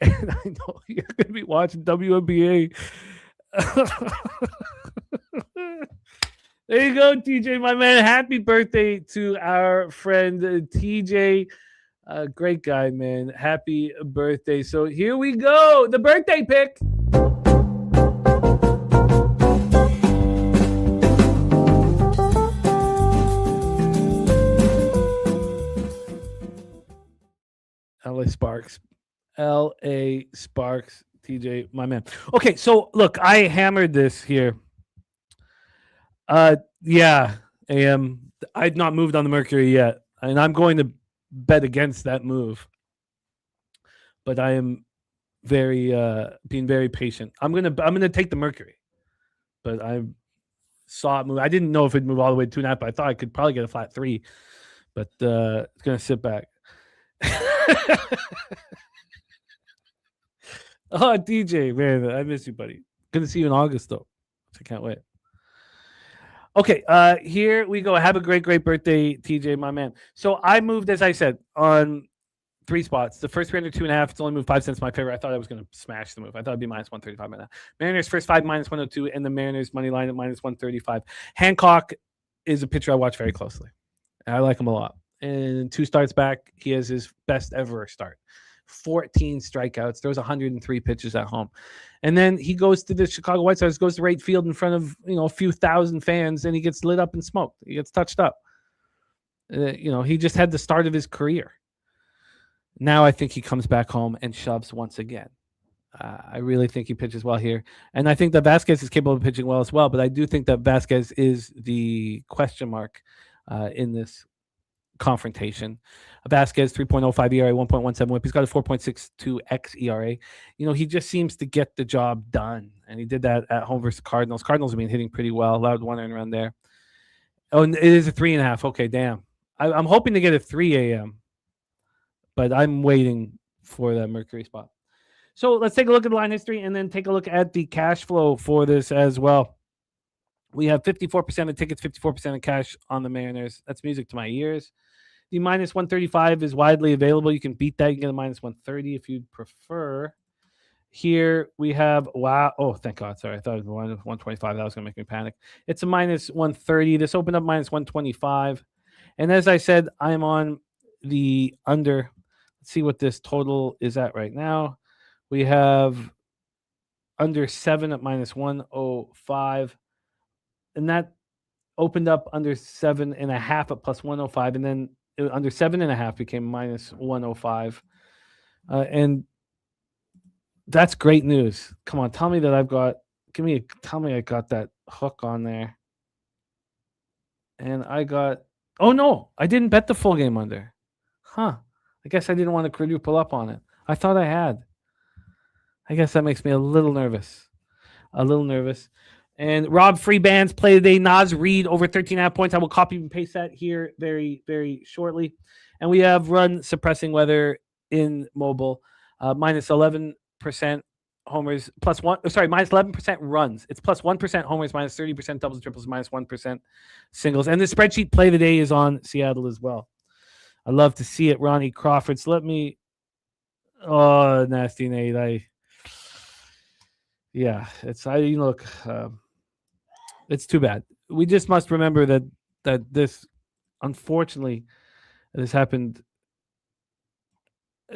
[SPEAKER 1] And I know you're going to be watching WNBA. There you go, TJ, my man. Happy birthday to our friend TJ. Great guy, man. Happy birthday. So here we go. The birthday pick. LA Sparks. LA Sparks. TJ, my man. Okay, so look, I hammered this here. Yeah, I've not moved on the Mercury yet, and I'm going to bet against that move. But I am being very patient. I'm gonna take the Mercury, but I saw it move. I didn't know if it'd move all the way to 2.5, but I thought I could probably get a flat 3. But it's gonna sit back. Oh, DJ, man, I miss you, buddy. Gonna see you in August though. I can't wait. Okay, here we go. Have a great birthday, TJ, my man. So I moved, as I said, on 3 spots. The first 3 under 2.5. It's only moved 5 cents in my favor. I thought I was going to smash the move. I thought it'd be minus 135 right now. Mariners first 5 minus 102, and the Mariners money line at minus 135. Hancock is a pitcher I watch very closely. I like him a lot. And 2 starts back, he has his best ever start. 14 strikeouts, throws 103 pitches at home. And then he goes to the Chicago White Sox, goes to right field in front of, a few thousand fans, and he gets lit up and smoked. He gets touched up. He just had the start of his career. Now I think he comes back home and shoves once again. I really think he pitches well here. And I think that Vasquez is capable of pitching well as well, but I do think that Vasquez is the question mark in this confrontation. Vasquez, 3.05 ERA, 1.17 whip. He's got a 4.62 xERA. He just seems to get the job done. And he did that at home versus the Cardinals. Cardinals have been hitting pretty well. Allowed 1 earned run there. Oh, and it is a 3.5. Okay, damn. I'm hoping to get a 3 a.m., but I'm waiting for that Mercury spot. So let's take a look at the line history and then take a look at the cash flow for this as well. We have 54% of tickets, 54% of cash on the Mariners. That's music to my ears. The minus 135 is widely available. You can beat that. You can get a minus 130 if you'd prefer. Here we have, wow. Oh, thank God. Sorry. I thought it was 125. That was going to make me panic. It's a minus 130. This opened up minus 125. And as I said, I'm on the under. Let's see what this total is at right now. We have under 7 at minus 105. And that opened up under 7.5 at plus 105. And then under 7.5 became minus 105. And that's great news. Come on, tell me that tell me I got that hook on there. And I got, oh no, I didn't bet the full game under. Huh. I guess I didn't want to quadruple up on it. I thought I had. I guess that makes me a little nervous. And Rob Freebands play of the day. Naz Reid over 13.5 points. I will copy and paste that here very, very shortly. And we have run suppressing weather in mobile. Minus 11% homers, plus 1. Sorry, minus 11% runs. It's plus 1% homers, minus 30% doubles and triples, minus 1% singles. And the spreadsheet play of the day is on Seattle as well. I love to see it. Ronnie Crawford. So let me. Oh, nasty Nate. It's too bad. We just must remember that this, unfortunately, this happened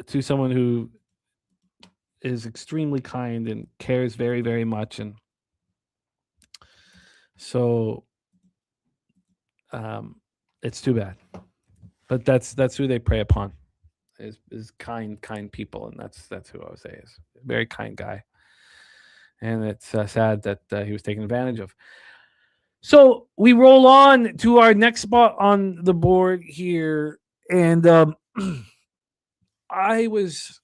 [SPEAKER 1] to someone who is extremely kind and cares very, very much, and so it's too bad. But that's who they prey upon, is kind people, and that's who I would say is a very kind guy. And it's sad that he was taken advantage of. So we roll on to our next spot on the board here. And I was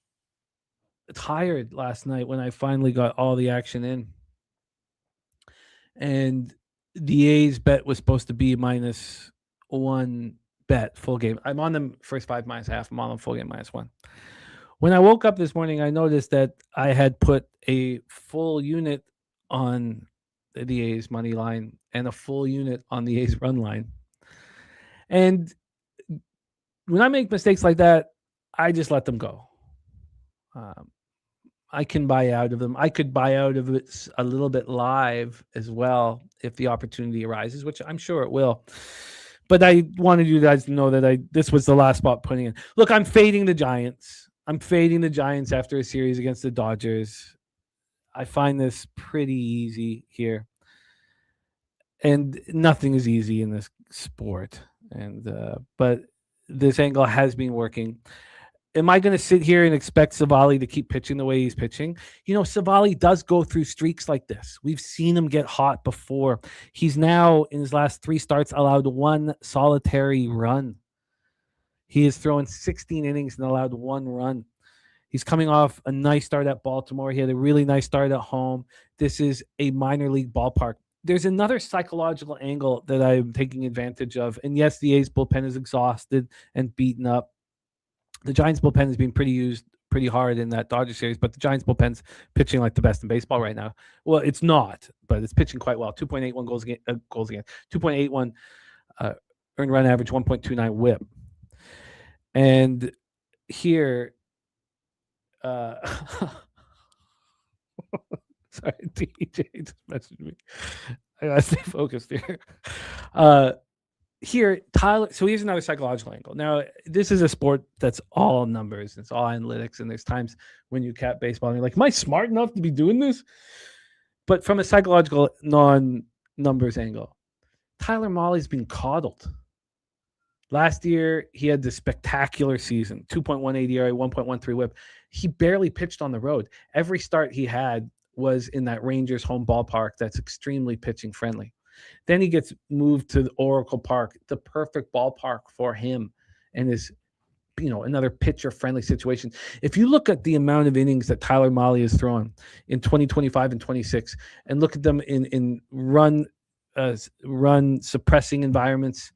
[SPEAKER 1] tired last night when I finally got all the action in. And the A's bet was supposed to be minus 1 bet full game. I'm on them first 5 minus half. I'm on them full game minus 1. When I woke up this morning, I noticed that I had put a full unit on the A's money line and a full unit on the A's run line. And when I make mistakes like that, I just let them go. I can buy out of them. I could buy out of it a little bit live as well if the opportunity arises, which I'm sure it will. But I wanted you guys to know that this was the last spot putting in. Look, I'm fading the Giants. I'm fading the Giants after a series against the Dodgers. I find this pretty easy here. And nothing is easy in this sport. But this angle has been working. Am I going to sit here and expect Savali to keep pitching the way he's pitching? Savali does go through streaks like this. We've seen him get hot before. He's now, in his last 3 starts, allowed 1 solitary run. He is throwing 16 innings and allowed 1 run. He's coming off a nice start at Baltimore. He had a really nice start at home. This is a minor league ballpark. There's another psychological angle that I'm taking advantage of. And yes, the A's bullpen is exhausted and beaten up. The Giants bullpen has been pretty pretty hard in that Dodgers series, but the Giants bullpen's pitching like the best in baseball right now. Well, it's not, but it's pitching quite well. 2.81 goals again. 2.81 earned run average, 1.29 WHIP. And here, sorry, DJ just messaged me. I gotta stay focused here. Here, Tyler. So here's another psychological angle. Now, this is a sport that's all numbers. It's all analytics, and there's times when you cap baseball and you're like, "Am I smart enough to be doing this?" But from a psychological, non-numbers angle, Tyler Mahle's been coddled. Last year, he had this spectacular season: 2.18 ERA, 1.13 WHIP. He barely pitched on the road. Every start he had was in that Rangers home ballpark that's extremely pitching friendly. Then he gets moved to the Oracle Park, the perfect ballpark for him, and is, another pitcher-friendly situation. If you look at the amount of innings that Tyler Mahle has thrown in 2025 and 26, and look at them in run suppressing environments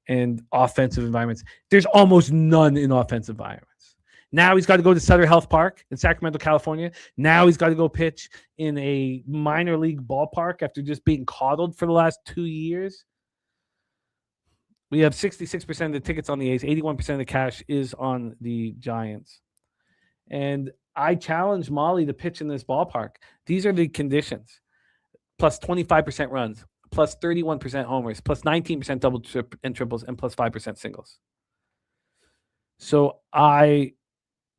[SPEAKER 1] and offensive environments, there's almost none in offensive environments. Now he's got to go to Sutter Health Park in Sacramento, California. Now he's got to go pitch in a minor league ballpark after just being coddled for the last 2 years. We have 66% of the tickets on the A's. 81% of the cash is on the Giants. And I challenge Mahle to pitch in this ballpark. These are the conditions. Plus 25% runs, plus 31% homers, plus 19% double and triples, and plus 5% singles. So I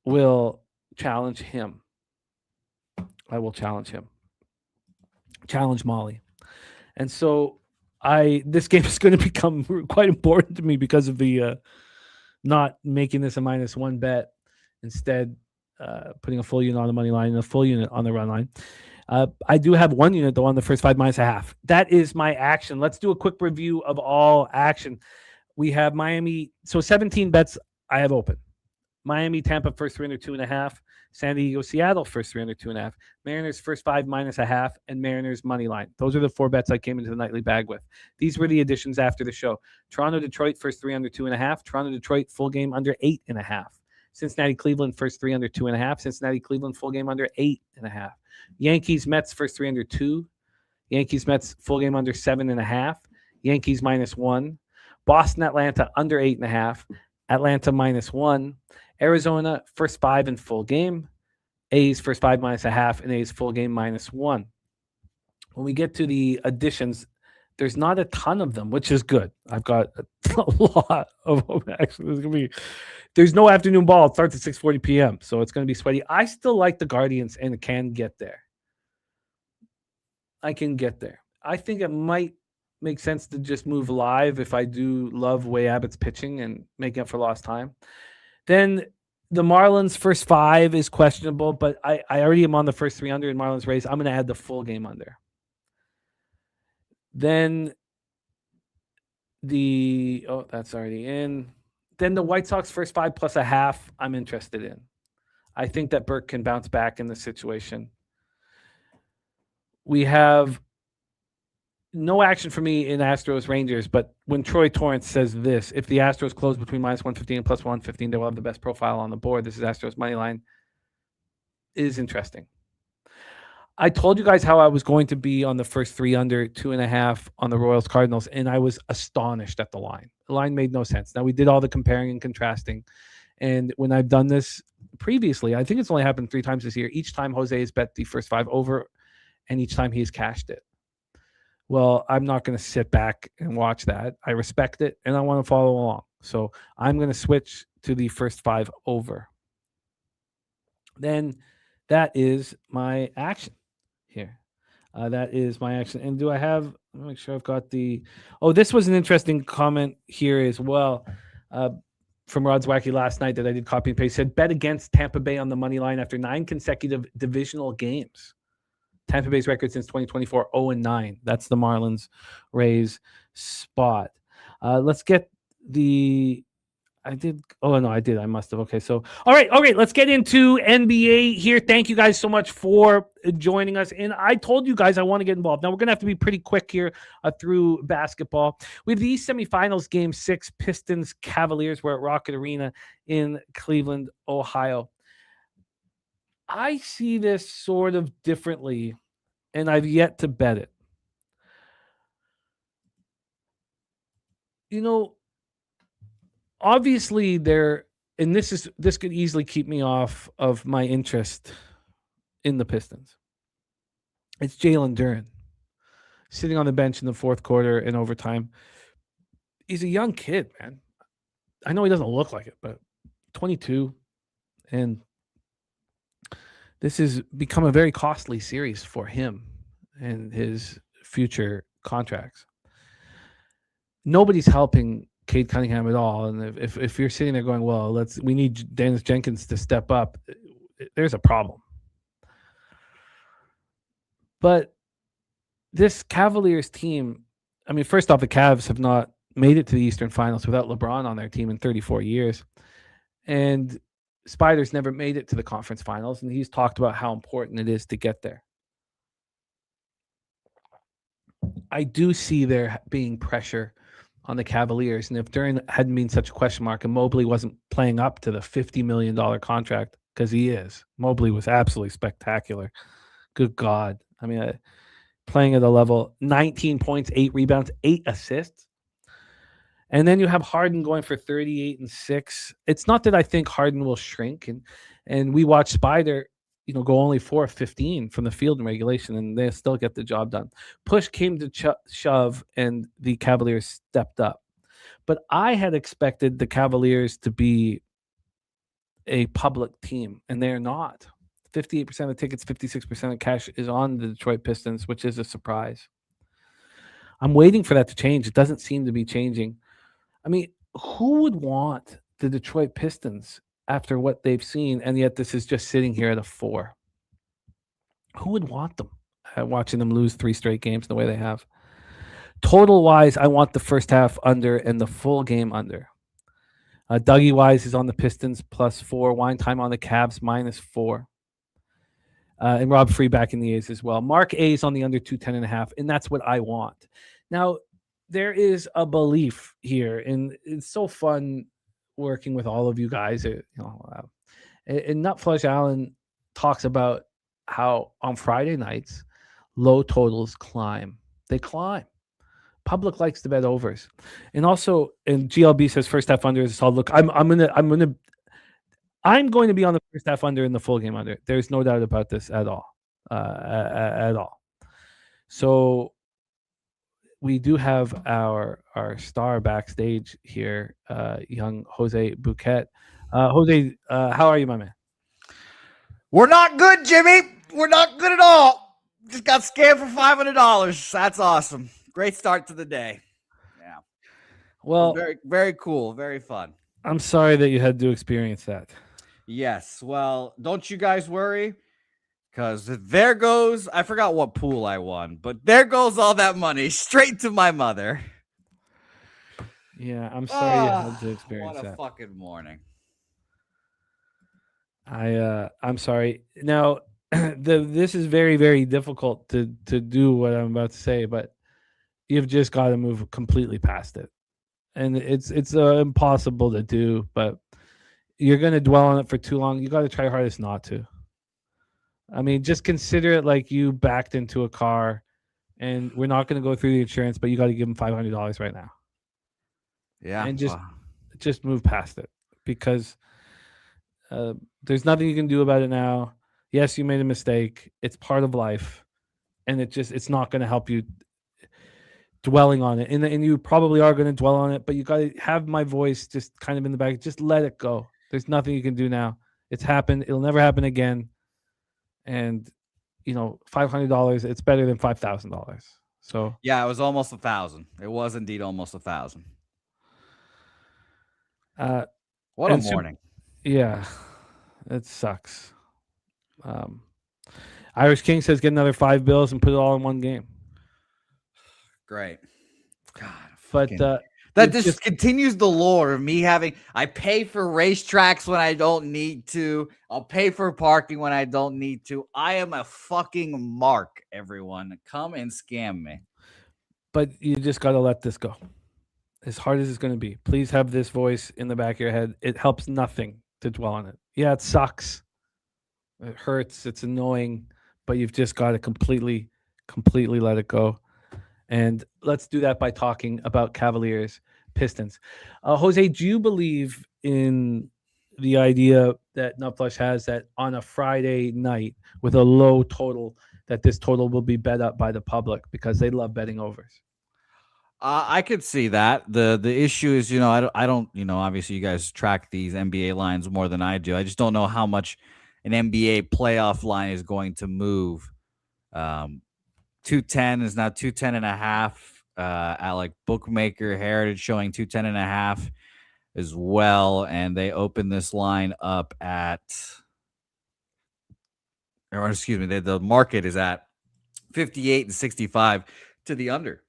[SPEAKER 1] will challenge him. Challenge Mahle. And so this game is going to become quite important to me because of the not making this a -1 bet, instead putting a full unit on the money line and a full unit on the run line. I do have 1 unit though on the first 5 -1/2. That is my action. Let's do a quick review of all action. We have Miami. So 17 bets I have open. Miami, Tampa, first 3 under 2.5. San Diego, Seattle, first 3 under 2.5. Mariners, first 5 -1/2. And Mariners, money line. Those are the 4 bets I came into the nightly bag with. These were the additions after the show. Toronto, Detroit, first 3 under 2.5. Toronto, Detroit, full game under 8.5. Cincinnati, Cleveland, first 3 under 2.5. Cincinnati, Cleveland, full game under 8.5. Yankees, Mets, first 3 under 2. Yankees, Mets, full game under 7.5. Yankees, -1. Boston, Atlanta, under 8.5. Atlanta, -1. Arizona, first 5 in full game. A's, first 5 -1/2, and A's full game -1. When we get to the additions, there's not a ton of them, which is good. I've got a lot of them. Actually, there's no afternoon ball. It starts at 6:40 p.m., so it's going to be sweaty. I still like the Guardians and can get there. I can get there. I think it might make sense to just move live if I do love Way Abbott's pitching and making up for lost time. Then the Marlins first 5 is questionable, but I already am on the first 3 under in Marlins Rays. I'm going to add the full game under. Then that's already in. Then the White Sox first 5 +1/2, I'm interested in. I think that Burke can bounce back in this situation. We have no action for me in Astros Rangers, but when Troy Torrance says this, if the Astros close between -115 and +115, they will have the best profile on the board. This is Astros money line. It is interesting. I told you guys how I was going to be on the first 3 under 2.5 on the Royals Cardinals, and I was astonished at the line. The line made no sense. Now, we did all the comparing and contrasting, and when I've done this previously, I think it's only happened 3 times this year. Each time Jose has bet the first 5 over, and each time he's cashed it. Well, I'm not going to sit back and watch that. I respect it, and I want to follow along. So I'm going to switch to the first 5 over. Then that is my action here. That is my action. And do I have, let me make sure I've got this was an interesting comment here as well from Rod's Wacky last night that I did copy and paste. Said, bet against Tampa Bay on the money line after 9 consecutive divisional games. Tampa Bay's record since 2024, 0-9. That's the Marlins Rays spot. Let's get I must have. Okay, so all right. Let's get into NBA here. Thank you guys so much for joining us. And I told you guys I want to get involved. Now we're gonna have to be pretty quick here through basketball. We have the East semifinals, Game 6, Pistons Cavaliers. We're at Rocket Arena in Cleveland, Ohio. I see this sort of differently, and I've yet to bet it. Obviously and this could easily keep me off of my interest in the Pistons. It's Jalen Duren sitting on the bench in the fourth quarter in overtime. He's a young kid, man. I know he doesn't look like it, but 22, and this has become a very costly series for him and his future contracts. Nobody's helping Cade Cunningham at all, and if you're sitting there going, well, we need Dennis Jenkins to step up, there's a problem. But this Cavaliers team, I mean, first off, the Cavs have not made it to the Eastern Finals without LeBron on their team in 34 years. And Spider's never made it to the conference finals, and he's talked about how important it is to get there. I do see there being pressure on the Cavaliers, and if Duren hadn't been such a question mark and Mobley wasn't playing up to the $50 million contract, because he is. Mobley was absolutely spectacular. Good God. I mean, playing at a level, 19 points, 8 rebounds, 8 assists. And then you have Harden going for 38 and 6. It's not that I think Harden will shrink, and we watch Spider, go only 4 of 15 from the field in regulation, and they still get the job done. Push came to shove, and the Cavaliers stepped up. But I had expected the Cavaliers to be a public team, and they're not. 58% of the tickets, 56% of cash is on the Detroit Pistons, which is a surprise. I'm waiting for that to change. It doesn't seem to be changing. I mean, who would want the Detroit Pistons after what they've seen, and yet this is just sitting here at a 4? Who would want them watching them lose 3 straight games the way they have? Total-wise, I want the first half under and the full game under. Dougie Wise is on the Pistons +4. Wine time on the Cavs -4. And Rob Free back in the A's as well. Mark A is on the under 210.5, and that's what I want. Now, there is a belief here, and it's so fun working with all of you guys. And Nutflush Allen talks about how on Friday nights, low totals climb. They climb. Public likes to bet overs, and also, and GLB says first half under is a solid look. I'm going to be on the first half under and the full game under. There's no doubt about this at all. At all. So we do have our star backstage here, young Jose Bouquet. Jose, how are you, my man?
[SPEAKER 3] We're not good, Jimmy. We're not good at all. Just got scammed for $500. That's awesome. Great start to the day. Yeah.
[SPEAKER 1] Well,
[SPEAKER 3] very, very cool. Very fun.
[SPEAKER 1] I'm sorry that you had to experience that.
[SPEAKER 3] Yes. Well, don't you guys worry, because there goes, I forgot what pool I won, but there goes all that money straight to my mother.
[SPEAKER 1] Yeah, I'm sorry you had to experience that.
[SPEAKER 3] What a fucking morning.
[SPEAKER 1] I'm sorry. Now, this is very, very difficult to do what I'm about to say, but you've just got to move completely past it. And it's impossible to do, but you're going to dwell on it for too long. You got to try hardest not to. I mean, just consider it like you backed into a car, and we're not going to go through the insurance, but you got to give them $500 right now.
[SPEAKER 3] Yeah.
[SPEAKER 1] And just move past it, because there's nothing you can do about it now. Yes, you made a mistake. It's part of life, and it's not going to help you dwelling on it. And you probably are going to dwell on it, but you got to have my voice just kind of in the back. Just let it go. There's nothing you can do now. It's happened. It'll never happen again. And $500, it's better than $5,000. So
[SPEAKER 3] yeah, it was almost 1,000. It was indeed almost 1,000. What a morning.
[SPEAKER 1] Yeah, it sucks. Irish King says get another 5 bills and put it all in one game.
[SPEAKER 3] Great. God,
[SPEAKER 1] but
[SPEAKER 3] that just continues the lore of me I pay for racetracks when I don't need to. I'll pay for parking when I don't need to. I am a fucking mark, everyone. Come and scam me.
[SPEAKER 1] But you just got to let this go. As hard as it's going to be, please have this voice in the back of your head. It helps nothing to dwell on it. Yeah, it sucks. It hurts. It's annoying, but you've just got to completely let it go. And let's do that by talking about Cavaliers Pistons. Jose, do you believe in the idea that Nutflush has that on a Friday night with a low total, that this total will be bet up by the public because they love betting overs?
[SPEAKER 3] I could see that. The issue is, I don't, obviously you guys track these NBA lines more than I do. I just don't know how much an NBA playoff line is going to move. 210 is now 210.5. At like Bookmaker Heritage showing 210.5 as well, and they opened this line up at, or excuse me, the market is at 58 and 65 to the under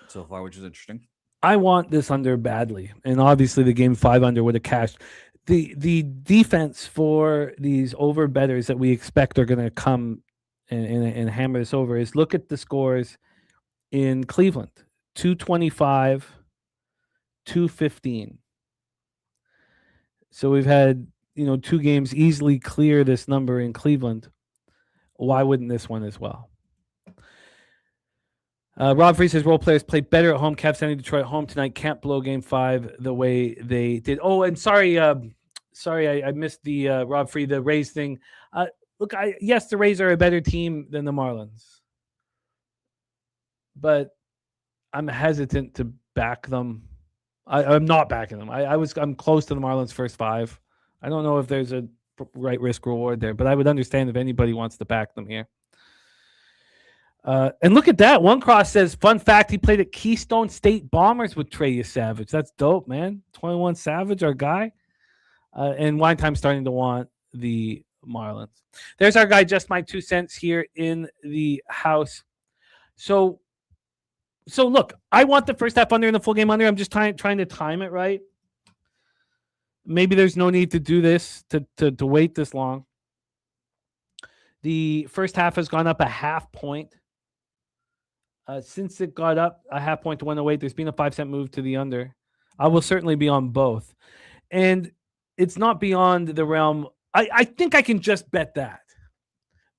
[SPEAKER 3] so far, which is interesting.
[SPEAKER 1] I want this under badly, and obviously the game 5 under would have cashed. The defense for these over bettors that we expect are going to come and hammer this over is look at the scores in Cleveland: 225, 215. So we've had 2 games easily clear this number in Cleveland. Why wouldn't this one as well? Rob Free says role players play better at home. Cavs sending Detroit home tonight. Can't blow game 5 the way they did. Oh, and sorry, I missed the Rob Free, the Rays thing. Look, yes, the Rays are a better team than the Marlins, but I'm hesitant to back them. I'm not backing them. I'm close to the Marlins first 5. I don't know if there's a right risk reward there, but I would understand if anybody wants to back them here. And look at that. One Cross says, fun fact, he played at Keystone State Bombers with Trey Savage. That's dope, man. 21 Savage, our guy. And Wine Time starting to want the Marlins. There's our guy, Just My 2 cents here in the house. So look, I want the first half under and the full game under. I'm just trying to time it right. Maybe there's no need to do this, to wait this long. The first half has gone up a half point. Since it got up a half point to 108, there's been a 5-cent move to the under. I will certainly be on both. And it's not beyond the realm. I think I can just bet that.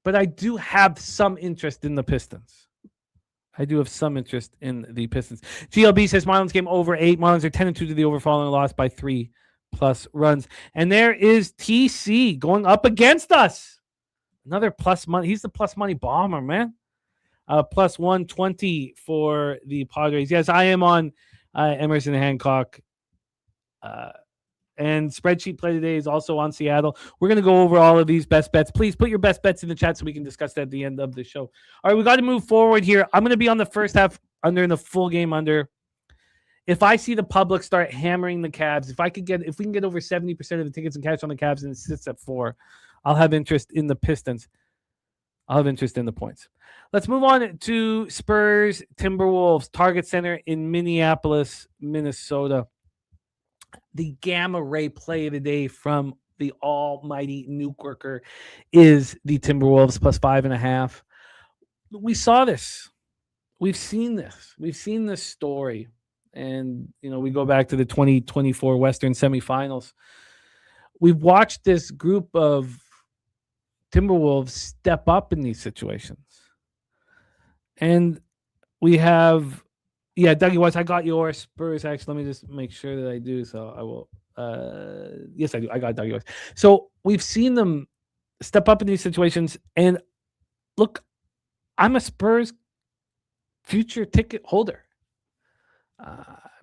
[SPEAKER 1] But I do have some interest in the Pistons. GLB says Marlins game over 8. Marlins are 10-2 to the over following a loss by 3+ runs. And there is TC going up against us. Another plus money. He's the plus money bomber, man. Plus 120 for the Padres. Yes, I am on Emerson Hancock. And spreadsheet play today is also on Seattle. We're going to go over all of these best bets. Please put your best bets in the chat so we can discuss that at the end of the show. All right, we got to move forward here. I'm going to be on the first half under and the full game under. If I see the public start hammering the Cavs, if we can get over 70% of the tickets and cash on the Cavs and it sits at 4, I'll have interest in the Pistons. I'll have interest in the points. Let's move on to Spurs Timberwolves, Target Center in Minneapolis, Minnesota. The gamma ray play of the day from the almighty nuke worker is the Timberwolves plus 5.5. We saw this. We've seen this. We've seen this story. And, we go back to the 2024 Western semifinals. We've watched this group of Timberwolves step up in these situations. And we have, Dougie Weiss, I got your Spurs. Actually, let me just make sure that I do. So I will, yes, I do. I got Dougie Weiss. So we've seen them step up in these situations. And look, I'm a Spurs future ticket holder.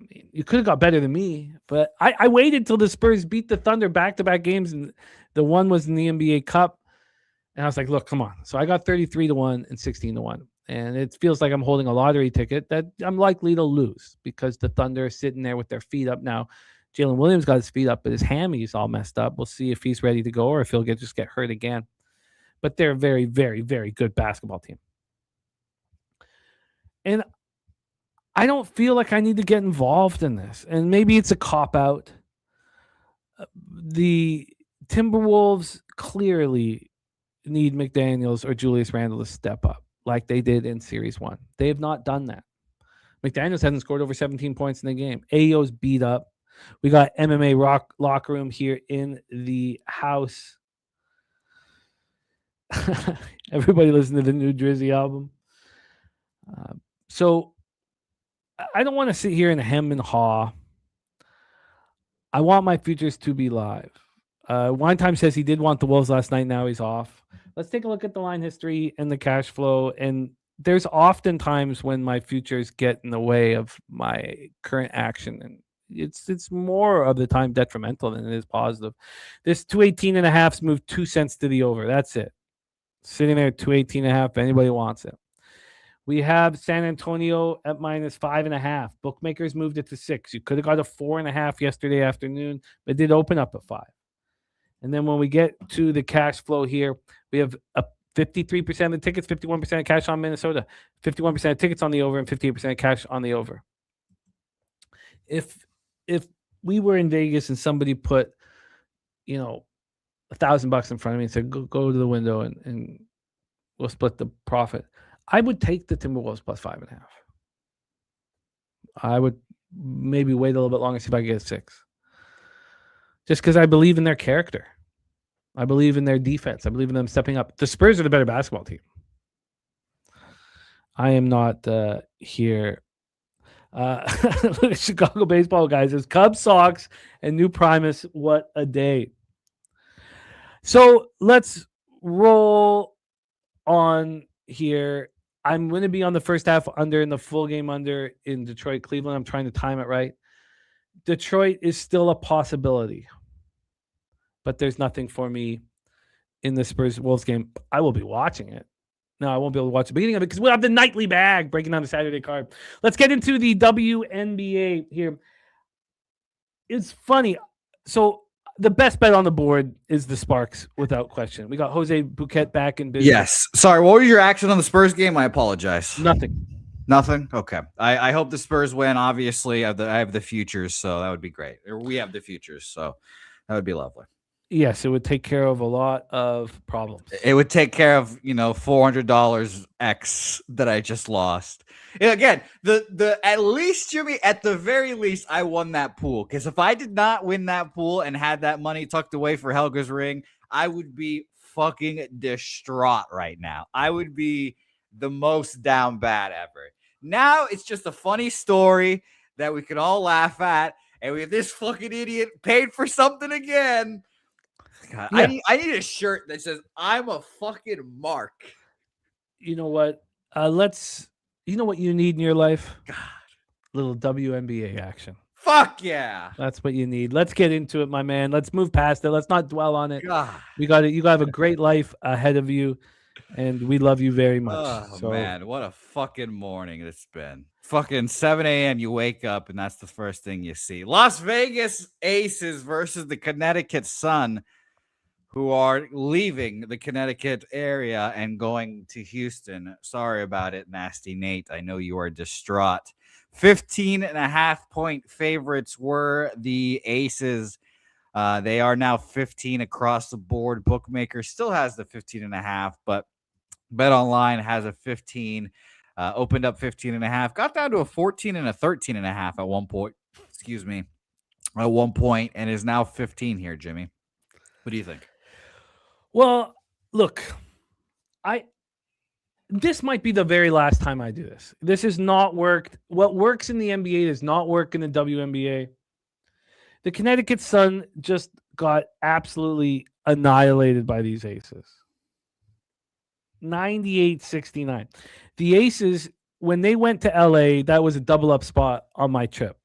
[SPEAKER 1] You could have got better than me, but I waited till the Spurs beat the Thunder back-to-back games, and the one was in the NBA Cup. And I was like, look, come on. So I got 33-1 and 16-1. And it feels like I'm holding a lottery ticket that I'm likely to lose because the Thunder are sitting there with their feet up now. Jalen Williams got his feet up, but his hammy is all messed up. We'll see if he's ready to go or if he'll just get hurt again. But they're a very, very, very good basketball team. And I don't feel like I need to get involved in this. And maybe it's a cop-out. The Timberwolves clearly need McDaniels or Julius Randle to step up like they did in Series 1. They have not done that. McDaniels hasn't scored over 17 points in the game. Ayo's beat up. We got MMA locker room here in the house. Everybody listen to the new Drizzy album. So I don't want to sit here and hem and haw. I want my futures to be live. Wine Time says he did want the Wolves last night. Now he's off. Let's take a look at the line history and the cash flow. And there's often times when my futures get in the way of my current action. And it's more of the time detrimental than it is positive. This 218.5's moved 2 cents to the over. That's it. Sitting there at 218.5 if anybody wants it. We have San Antonio at -5.5. Bookmakers moved it to 6. You could have got a 4.5 yesterday afternoon, but it did open up at 5. And then when we get to the cash flow here, we have a 53% of the tickets, 51% of cash on Minnesota, 51% of tickets on the over, and 58% of cash on the over. If we were in Vegas and somebody put, $1,000 in front of me and said, go to the window and we'll split the profit, I would take the Timberwolves +5.5. I would maybe wait a little bit longer, see if I can get a 6. Just because I believe in their character. I believe in their defense. I believe in them stepping up. The Spurs are the better basketball team. I am not here. Chicago baseball guys says Cubs, Sox, and New Primus. What a day. So let's roll on here. I'm going to be on the first half under and the full game under in Detroit, Cleveland. I'm trying to time it right. Detroit is still a possibility, but there's nothing for me in the Spurs-Wolves game. I will be watching it. No, I won't be able to watch the beginning of it because we'll have the nightly bag breaking down the Saturday card. Let's get into the WNBA here. It's funny. So the best bet on the board is the Sparks, without question. We got Jose Bouquet back in business.
[SPEAKER 3] Yes. Sorry, what was your action on the Spurs game? I apologize.
[SPEAKER 1] Nothing.
[SPEAKER 3] Nothing? Okay. I hope the Spurs win. Obviously, I have the futures, so that would be great. Or we have the futures, so that would be lovely.
[SPEAKER 1] Yes, it would take care of a lot of problems.
[SPEAKER 3] It would take care of, $400 X that I just lost. And again, the at least, Jimmy, at the very least, I won that pool. Because if I did not win that pool and had that money tucked away for Helga's ring, I would be fucking distraught right now. I would be the most down bad ever. Now it's just a funny story that we can all laugh at. And we have this fucking idiot paid for something again. God, yeah. I need a shirt that says I'm a fucking mark.
[SPEAKER 1] You know what? You know what you need in your life? God, little WNBA action.
[SPEAKER 3] Fuck yeah.
[SPEAKER 1] That's what you need. Let's get into it, my man. Let's move past it. Let's not dwell on it.
[SPEAKER 3] God.
[SPEAKER 1] We got it. You got to have a great life ahead of you, and we love you very much.
[SPEAKER 3] Oh, man. What a fucking morning it's been. Fucking 7 a.m. you wake up, and that's the first thing you see. Las Vegas Aces versus the Connecticut Sun, who are leaving the Connecticut area and going to Houston. Sorry about it, Nasty Nate. I know you are distraught. 15.5-point favorites were the Aces. They are now 15 across the board. Bookmaker still has the 15.5, but BetOnline has a 15. Opened up 15.5. Got down to a 14 and a 13.5 at one point. At one point, and is now 15 here, Jimmy. What do you think?
[SPEAKER 1] Well, look, this might be the very last time I do this. This has not worked. What works in the NBA does not work in the WNBA. The Connecticut Sun just got absolutely annihilated by these Aces. 98-69. The Aces, when they went to LA, that was a double up spot on my trip.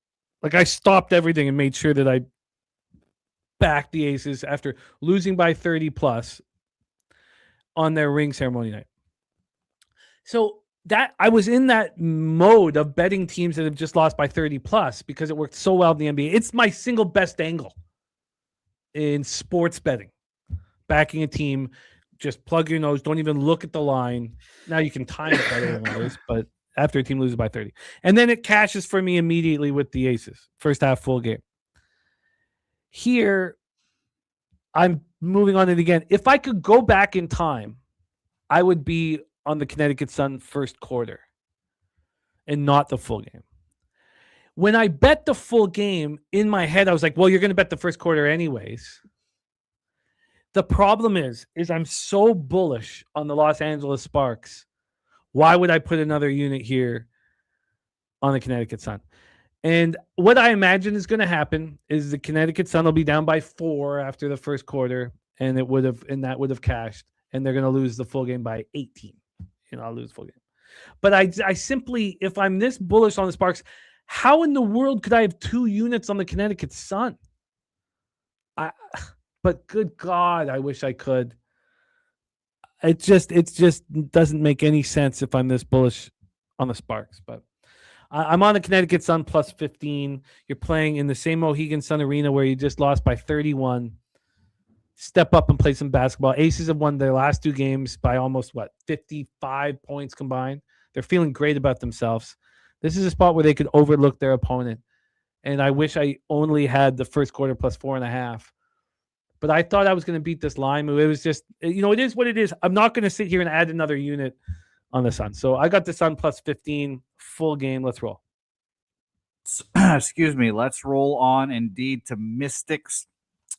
[SPEAKER 1] Like, I stopped everything and made sure that I backed the Aces after losing by 30 plus on their ring ceremony night. So that I was in that mode of betting teams that have just lost by 30 plus because it worked so well in the NBA. It's my single best angle in sports betting. Backing a team, just plug your nose, don't even look at the line. Now you can time it better than others, but after a team loses by 30. And then it cashes for me immediately with the Aces. First half, full game. Here, I'm moving on it again. If I could go back in time, I would be on the Connecticut Sun first quarter and not the full game. When I bet the full game, in my head, I was like, well, you're going to bet the first quarter anyways. The problem is I'm so bullish on the Los Angeles Sparks. Why would I put another unit here on the Connecticut Sun? And what I imagine is going to happen is the Connecticut Sun will be down by 4 after the first quarter, and that would have cashed, and they're going to lose the full game by 18. I'll lose the full game. But I simply, if I'm this bullish on the Sparks, how in the world could I have 2 units on the Connecticut Sun? But good God, I wish I could. It just doesn't make any sense if I'm this bullish on the Sparks. But I'm on the Connecticut Sun plus 15. You're playing in the same Mohegan Sun Arena where you just lost by 31. Step up and play some basketball. Aces have won their last 2 games by almost 55 points combined. They're feeling great about themselves. This is a spot where they could overlook their opponent. And I wish I only had the first quarter plus 4.5. But I thought I was going to beat this line move. It was just, it is what it is. I'm not going to sit here and add another unit on the Sun. So I got the Sun plus 15, full game. Let's roll.
[SPEAKER 3] Excuse me. Let's roll on indeed to Mystics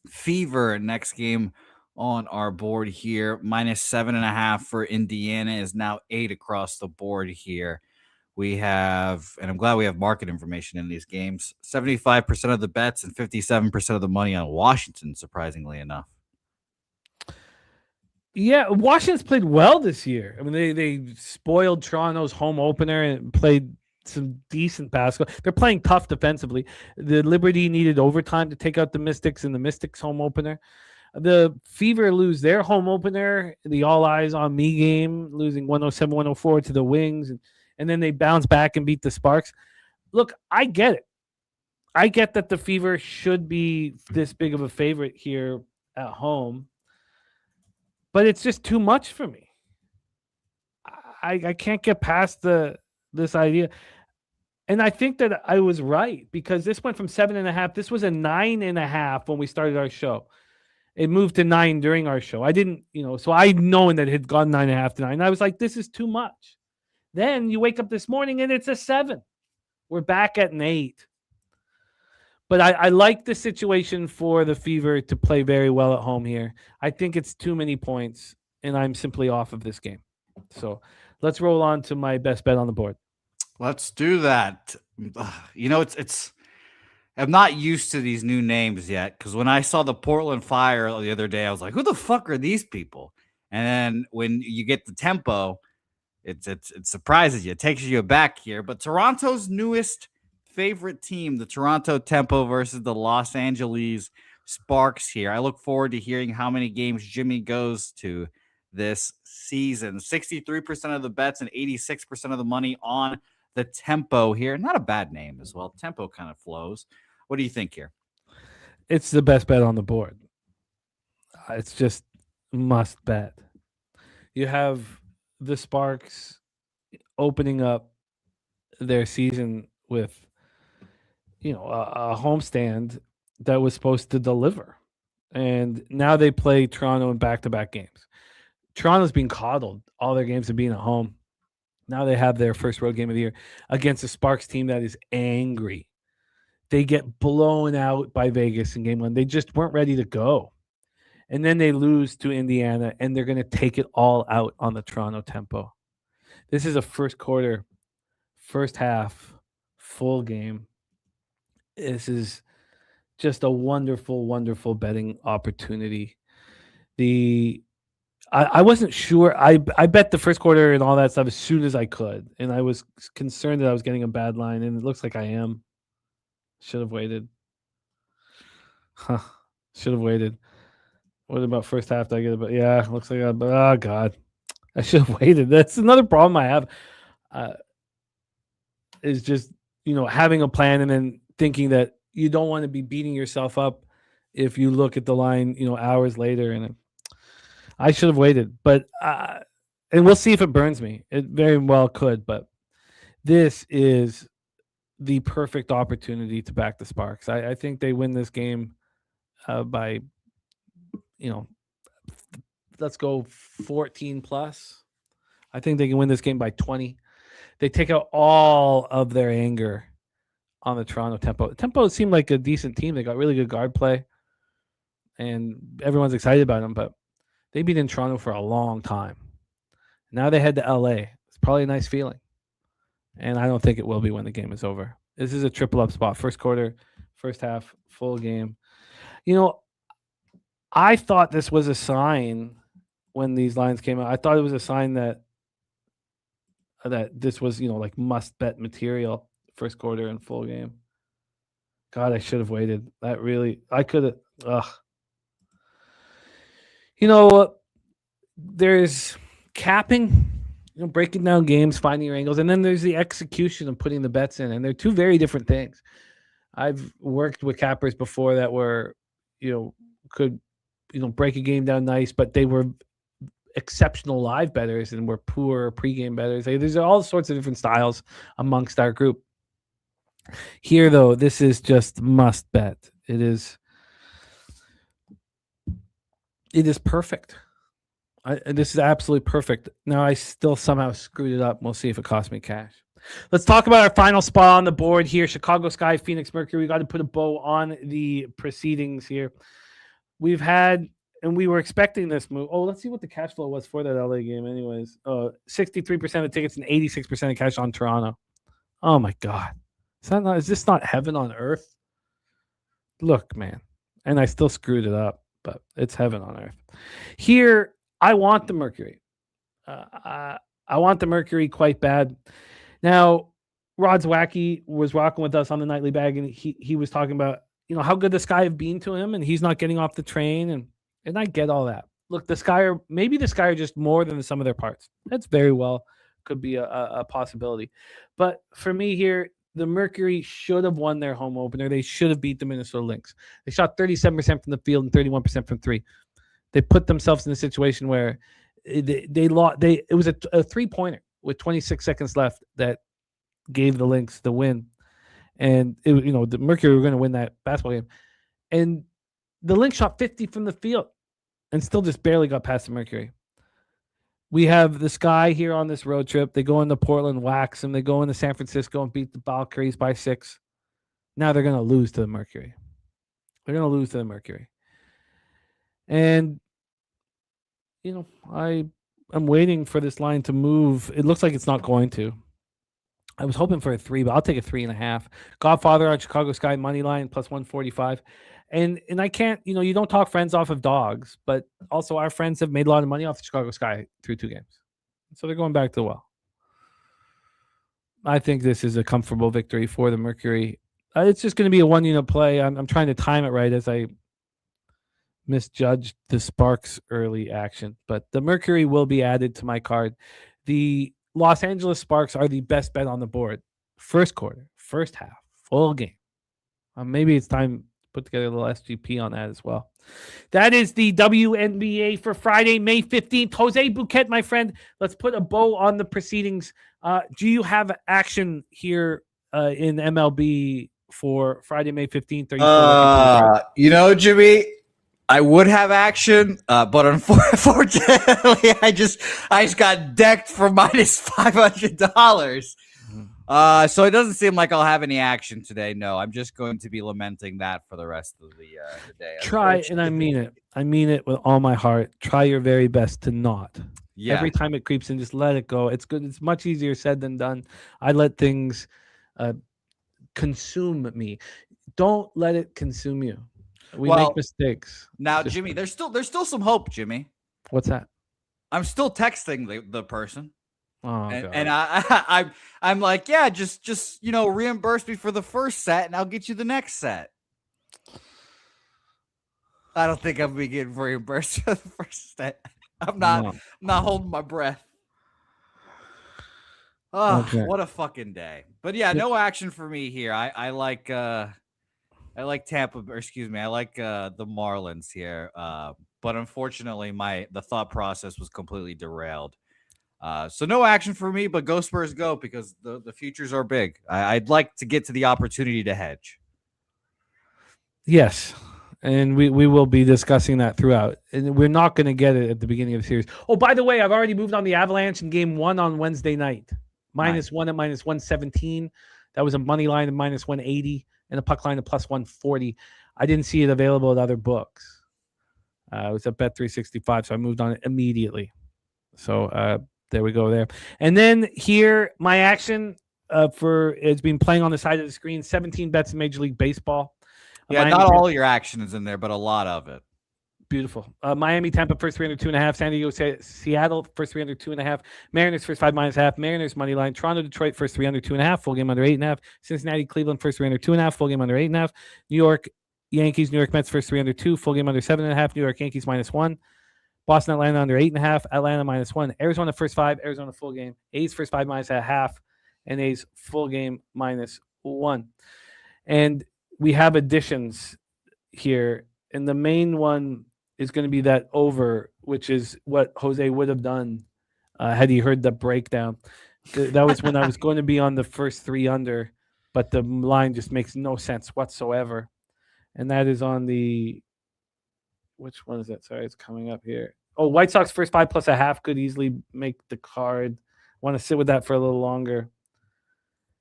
[SPEAKER 3] Fever. Next game on our board here. Minus 7.5 for Indiana is now 8 across the board here. We have, and I'm glad we have market information in these games, 75% of the bets and 57% of the money on Washington, surprisingly enough.
[SPEAKER 1] Yeah, Washington's played well this year. I mean, they spoiled Toronto's home opener and played some decent basketball. They're playing tough defensively. The Liberty needed overtime to take out the Mystics in the Mystics home opener. The Fever lose their home opener, the All Eyes on Me game, losing 107-104 to the Wings, and then they bounce back and beat the Sparks. Look, I get it. I get that the Fever should be this big of a favorite here at home, but it's just too much for me. I can't get past this idea. And I think that I was right because this went from 7.5. This was a 9.5 when we started our show. It moved to 9 during our show. I didn't, so I knowing that it had gone 9.5 to 9. I was like, this is too much. Then you wake up this morning and it's a 7. We're back at an 8. But I like the situation for the Fever to play very well at home here. I think it's too many points, and I'm simply off of this game. So let's roll on to my best bet on the board.
[SPEAKER 3] Let's do that. It's I'm not used to these new names yet because when I saw the Portland Fire the other day, I was like, who the fuck are these people? And then when you get the tempo, it surprises you. It takes you back here. But Toronto's newest favorite team, the Toronto Tempo versus the Los Angeles Sparks here. I look forward to hearing how many games Jimmy goes to this season. 63% of the bets and 86% of the money on the Tempo here. Not a bad name as well. Tempo kind of flows. What do you think here?
[SPEAKER 1] It's the best bet on the board. It's just must bet. You have the Sparks opening up their season with a homestand that was supposed to deliver. And now they play Toronto in back-to-back games. Toronto's being coddled. All their games are being at home. Now they have their first road game of the year against a Sparks team that is angry. They get blown out by Vegas in game 1. They just weren't ready to go. And then they lose to Indiana, and they're going to take it all out on the Toronto Tempo. This is a first quarter, first half, full game. This is just a wonderful, wonderful betting opportunity. I wasn't sure. I bet the first quarter and all that stuff as soon as I could. And I was concerned that I was getting a bad line, and it looks like I am. Should have waited. Should have waited. What about first half? Did I get it? Yeah, looks like oh God. I should have waited. That's another problem I have. Is just, having a plan and then thinking that you don't want to be beating yourself up if you look at the line, hours later. And I should have waited, but and we'll see if it burns me. It very well could, but this is the perfect opportunity to back the Sparks. I think they win this game by, let's go 14 plus. I think they can win this game by 20. They take out all of their anger on the Toronto Tempo. Tempo seemed like a decent team. They got really good guard play. and everyone's excited about them. But they've been in Toronto for a long time. Now they head to LA. It's probably a nice feeling, and I don't think it will be when the game is over. This is a triple up spot. First quarter, first half, full game. I thought this was a sign when these lines came out. I thought it was a sign that this was, like must bet material, first quarter and full game. God, I should have waited. I could have. There's capping, breaking down games, finding your angles, and then there's the execution of putting the bets in, and they're two very different things. I've worked with cappers before that were, could, break a game down nice, but they were exceptional live bettors and were poor pregame bettors. There's all sorts of different styles amongst our group. Here, though, this is just must bet. It is perfect. This is absolutely perfect. Now, I still somehow screwed it up. We'll see if it costs me cash. Let's talk about our final spot on the board here. Chicago Sky, Phoenix Mercury. We got to put a bow on the proceedings here. We've had, and we were expecting this move. Oh, let's see what the cash flow was for that LA game anyways. 63% of tickets and 86% of cash on Toronto. Oh, my God. Is this not heaven on earth? Look, man. And I still screwed it up, but it's heaven on earth. Here, I want the Mercury. I want the Mercury quite bad. Now, Rod's Wacky was rocking with us on the Nightly Bag, and he was talking about, how good the Sky have been to him, and he's not getting off the train, and I get all that. Look, the Sky are just more than the sum of their parts. That's very well could be a possibility. But for me here, the Mercury should have won their home opener. They should have beat the Minnesota Lynx. They shot 37% from the field and 31% from three. They put themselves in a situation where they lost. It was a 3-pointer with 26 seconds left that gave the Lynx the win, and the Mercury were going to win that basketball game, and the Lynx shot 50 from the field and still just barely got past the Mercury. We have the Sky here on this road trip. They go into Portland, wax them. They go into San Francisco and beat the Valkyries by 6. Now they're going to lose to the Mercury. And, I'm waiting for this line to move. It looks like it's not going to. I was hoping for a 3, but I'll take a 3.5. Godfather on Chicago Sky money line plus 145. And I can't, you don't talk friends off of dogs, but also our friends have made a lot of money off the Chicago Sky through 2 games. So they're going back to the well. I think this is a comfortable victory for the Mercury. It's just going to be a 1-unit play. I'm trying to time it right as I misjudged the Sparks early action, but the Mercury will be added to my card. The Los Angeles Sparks are the best bet on the board. First quarter, first half, full game. Maybe it's time to put together a little SGP on that as well. That is the WNBA for Friday, May 15th. Jose Bouquet, my friend, let's put a bow on the proceedings. Do you have action here in MLB for Friday, May 15th?
[SPEAKER 3] Jimmy, I would have action, but unfortunately, I just got decked for minus $500. So it doesn't seem like I'll have any action today. No, I'm just going to be lamenting that for the rest of the day.
[SPEAKER 1] Try, and I mean it. I mean it with all my heart. Try your very best to not. Yeah. Every time it creeps in, just let it go. It's good. It's much easier said than done. I let things consume me. Don't let it consume you. We make mistakes.
[SPEAKER 3] Now, Jimmy, there's still some hope, Jimmy.
[SPEAKER 1] What's that?
[SPEAKER 3] I'm still texting the person.
[SPEAKER 1] Oh,
[SPEAKER 3] and I'm like, yeah, just reimburse me for the first set and I'll get you the next set. I don't think I'm gonna be getting reimbursed for the first set. I'm not holding my breath. Oh, okay. What a fucking day. But yeah, no action for me here. I like Tampa, or excuse me, I like the Marlins here. But unfortunately the thought process was completely derailed. So no action for me, but go Spurs go, because the futures are big. I'd like to get to the opportunity to hedge.
[SPEAKER 1] Yes, and we will be discussing that throughout. And we're not going to get it at the beginning of the series. Oh, by the way, I've already moved on the Avalanche in game 1 on Wednesday night. -1 at -117. That was a money line of -180 and a puck line of +140. I didn't see it available at other books. It was at Bet365, so I moved on it immediately. So there we go there. And then here, my action for it's been playing on the side of the screen. 17 bets in Major League Baseball.
[SPEAKER 3] Yeah,
[SPEAKER 1] Miami,
[SPEAKER 3] not all your action is in there, but a lot of it.
[SPEAKER 1] beautiful. Miami, Tampa, first 3 under 2.5. San Diego, Seattle, first 3 under 2.5. Mariners, first 5 minus half. Mariners, money line. Toronto, Detroit, first 3 under 2.5. Full game under 8.5. Cincinnati, Cleveland, first 3 under 2.5. Full game under 8.5. New York, Yankees, New York Mets, first 3 under 2. Full game under 7.5. New York Yankees, -1. Boston, Atlanta, under 8.5. Atlanta, -1. Arizona, first 5. Arizona, full game. A's, first 5 minus a half. And A's, full game, -1. And we have additions here. And the main one is going to be that over, which is what Jose would have done had he heard the breakdown. That was when I was going to be on the first 3 under, but the line just makes no sense whatsoever. And that is on the, which one is that? Sorry, it's coming up here. Oh, White Sox first 5 plus a half could easily make the card. Want to sit with that for a little longer.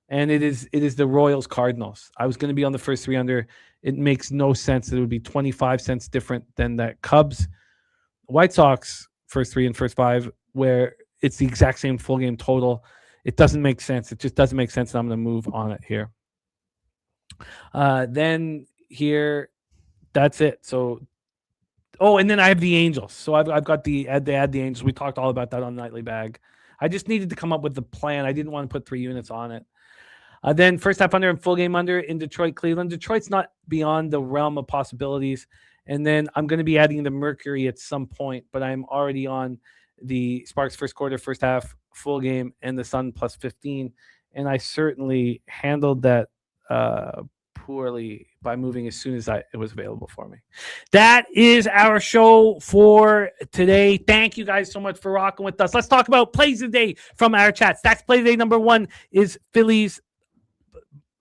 [SPEAKER 1] And it is the Royals Cardinals. I was going to be on the first 3 under. It makes no sense that it would be 25 cents different than that Cubs White Sox first 3 and first 5, where it's the exact same full game total. It doesn't make sense. It just doesn't make sense. And I'm going to move on it here. Then here, that's it. So, and then I have the Angels. So I've got the Angels. We talked all about that on Nightly Bag. I just needed to come up with the plan. I didn't want to put 3 units on it. Then first half under and full game under in Detroit, Cleveland. Detroit's not beyond the realm of possibilities. And then I'm going to be adding the Mercury at some point, but I'm already on the Sparks first quarter, first half, full game, and the Sun +15. And I certainly handled that poorly by moving as soon as it was available for me. That is our show for today. Thank you guys so much for rocking with us. Let's talk about plays of the day from our chat. Stacks play of the day number 1 is Phillies.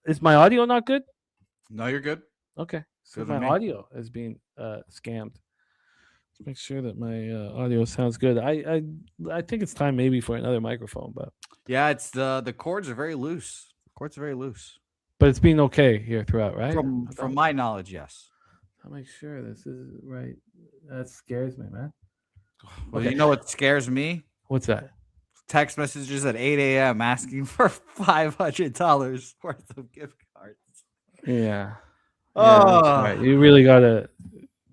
[SPEAKER 1] Is my audio not good?
[SPEAKER 3] No, you're good.
[SPEAKER 1] Okay. So
[SPEAKER 3] Good
[SPEAKER 1] my audio is being scammed. Let's make sure that my audio sounds good. I think it's time maybe for another microphone, but
[SPEAKER 3] yeah, it's the cords are very loose. The cords are very loose.
[SPEAKER 1] But it's been okay here throughout, right?
[SPEAKER 3] From my knowledge, yes.
[SPEAKER 1] I'll make sure this is right. That scares me, man.
[SPEAKER 3] Well, you know what scares me?
[SPEAKER 1] What's that?
[SPEAKER 3] Text messages at 8 a.m. asking for $500 worth of gift cards.
[SPEAKER 1] Yeah.
[SPEAKER 3] Oh,
[SPEAKER 1] right. You really gotta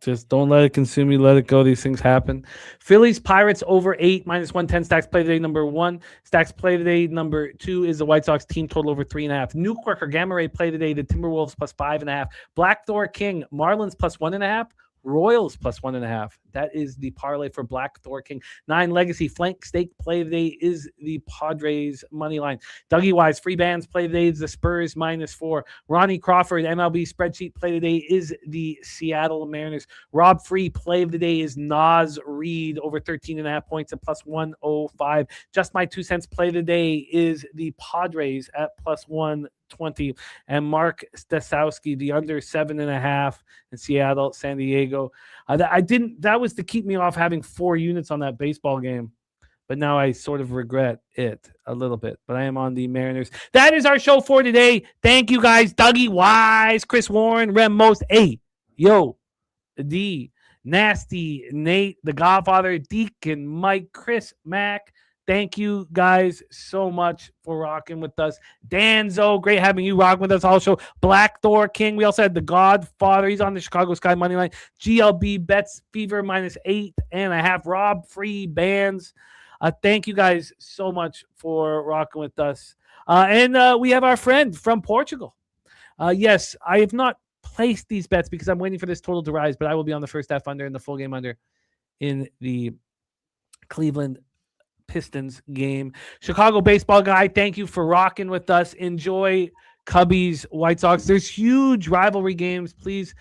[SPEAKER 1] just don't let it consume you. Let it go. These things happen. Phillies Pirates over 8 -110. Stacks play today number 1. Stacks play today number 2 is the White Sox team total over 3.5. Newkirk Gamma Ray play today the Timberwolves +5.5. Black Thor King Marlins +1.5. Royals +1.5. That is the parlay for Black Thor King. 9 Legacy Flank Stake play today is the Padres money line. Dougie Wise free bands play today is the Spurs -4. Ronnie Crawford MLB spreadsheet play today is the Seattle Mariners. Rob Free play of the day is Nas Reed over 13.5 points at +105. Just my 2 cents play today is the Padres at +120, and Mark Staszowski the under 7.5 in Seattle, San Diego. That was to keep me off having 4 units on that baseball game, but now I sort of regret it a little bit. But I am on the Mariners. That is our show for today. Thank you guys, Dougie Wise, Chris Warren, Rem Most, Yo, D, Nasty, Nate, the Godfather, Deacon, Mike, Chris, Mac. Thank you guys so much for rocking with us. Danzo, great having you rocking with us. Also, Black Thor King. We also had the Godfather. He's on the Chicago Sky money line. GLB bets Fever -8.5. Rob Free bands. Thank you guys so much for rocking with us. And we have our friend from Portugal. Yes, I have not placed these bets because I'm waiting for this total to rise, but I will be on the first half under and the full game under in the Cleveland Pistons game. Chicago baseball guy, thank you for rocking with us. Enjoy Cubbies, White Sox. There's huge rivalry games. Please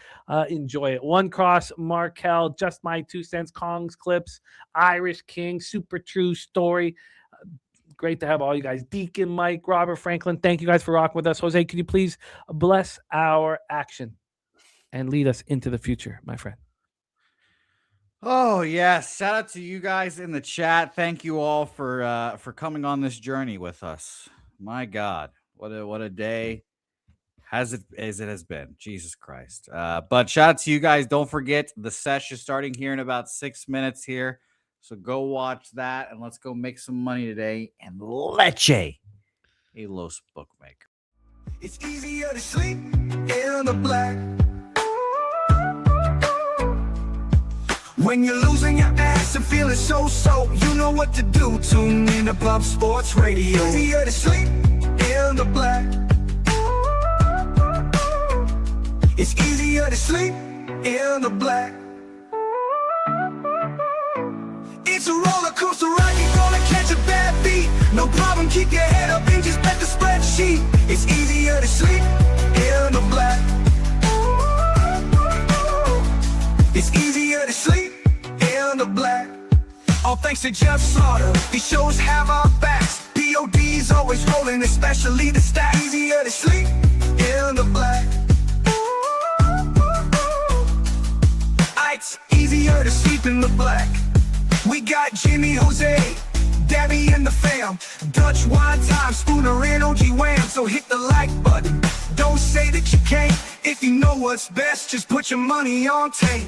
[SPEAKER 1] enjoy it. One Cross, Markel, Just My 2 cents, Kong's Clips, Irish King, Super True Story. Great to have all you guys. Deacon, Mike, Robert, Franklin, thank you guys for rocking with us. Jose, could you please bless our action and lead us into the future, my friend?
[SPEAKER 3] Oh, yes. Shout out to you guys in the chat. Thank you all for coming on this journey with us. My God, what a day. as it has been. Jesus Christ. But shout out to you guys. Don't forget the sesh is starting here in about 6 minutes here. So go watch that and let's go make some money today. And Leche, a Los bookmaker.
[SPEAKER 2] It's easier to sleep in the black. When you're losing your ass and feeling so, you know what to do. Tune in to Pub Sports Radio. Easier to sleep in the black. It's easier to sleep in the black. It's a roller coaster ride, you're gonna catch a bad beat. No problem, keep your head up and just bet the spreadsheet. It's easier to sleep in the black. It's easier to sleep in the black. All thanks to Jeff Slaughter, these shows have our backs. POD's always rolling, especially the stats. Easier to sleep in the black. It's easier to sleep in the black. We got Jimmy, Jose, Dabby and the fam. Dutch wine time, Spooner and OG Wham. So hit the like button, don't say that you can't. If you know what's best, just put your money on tape.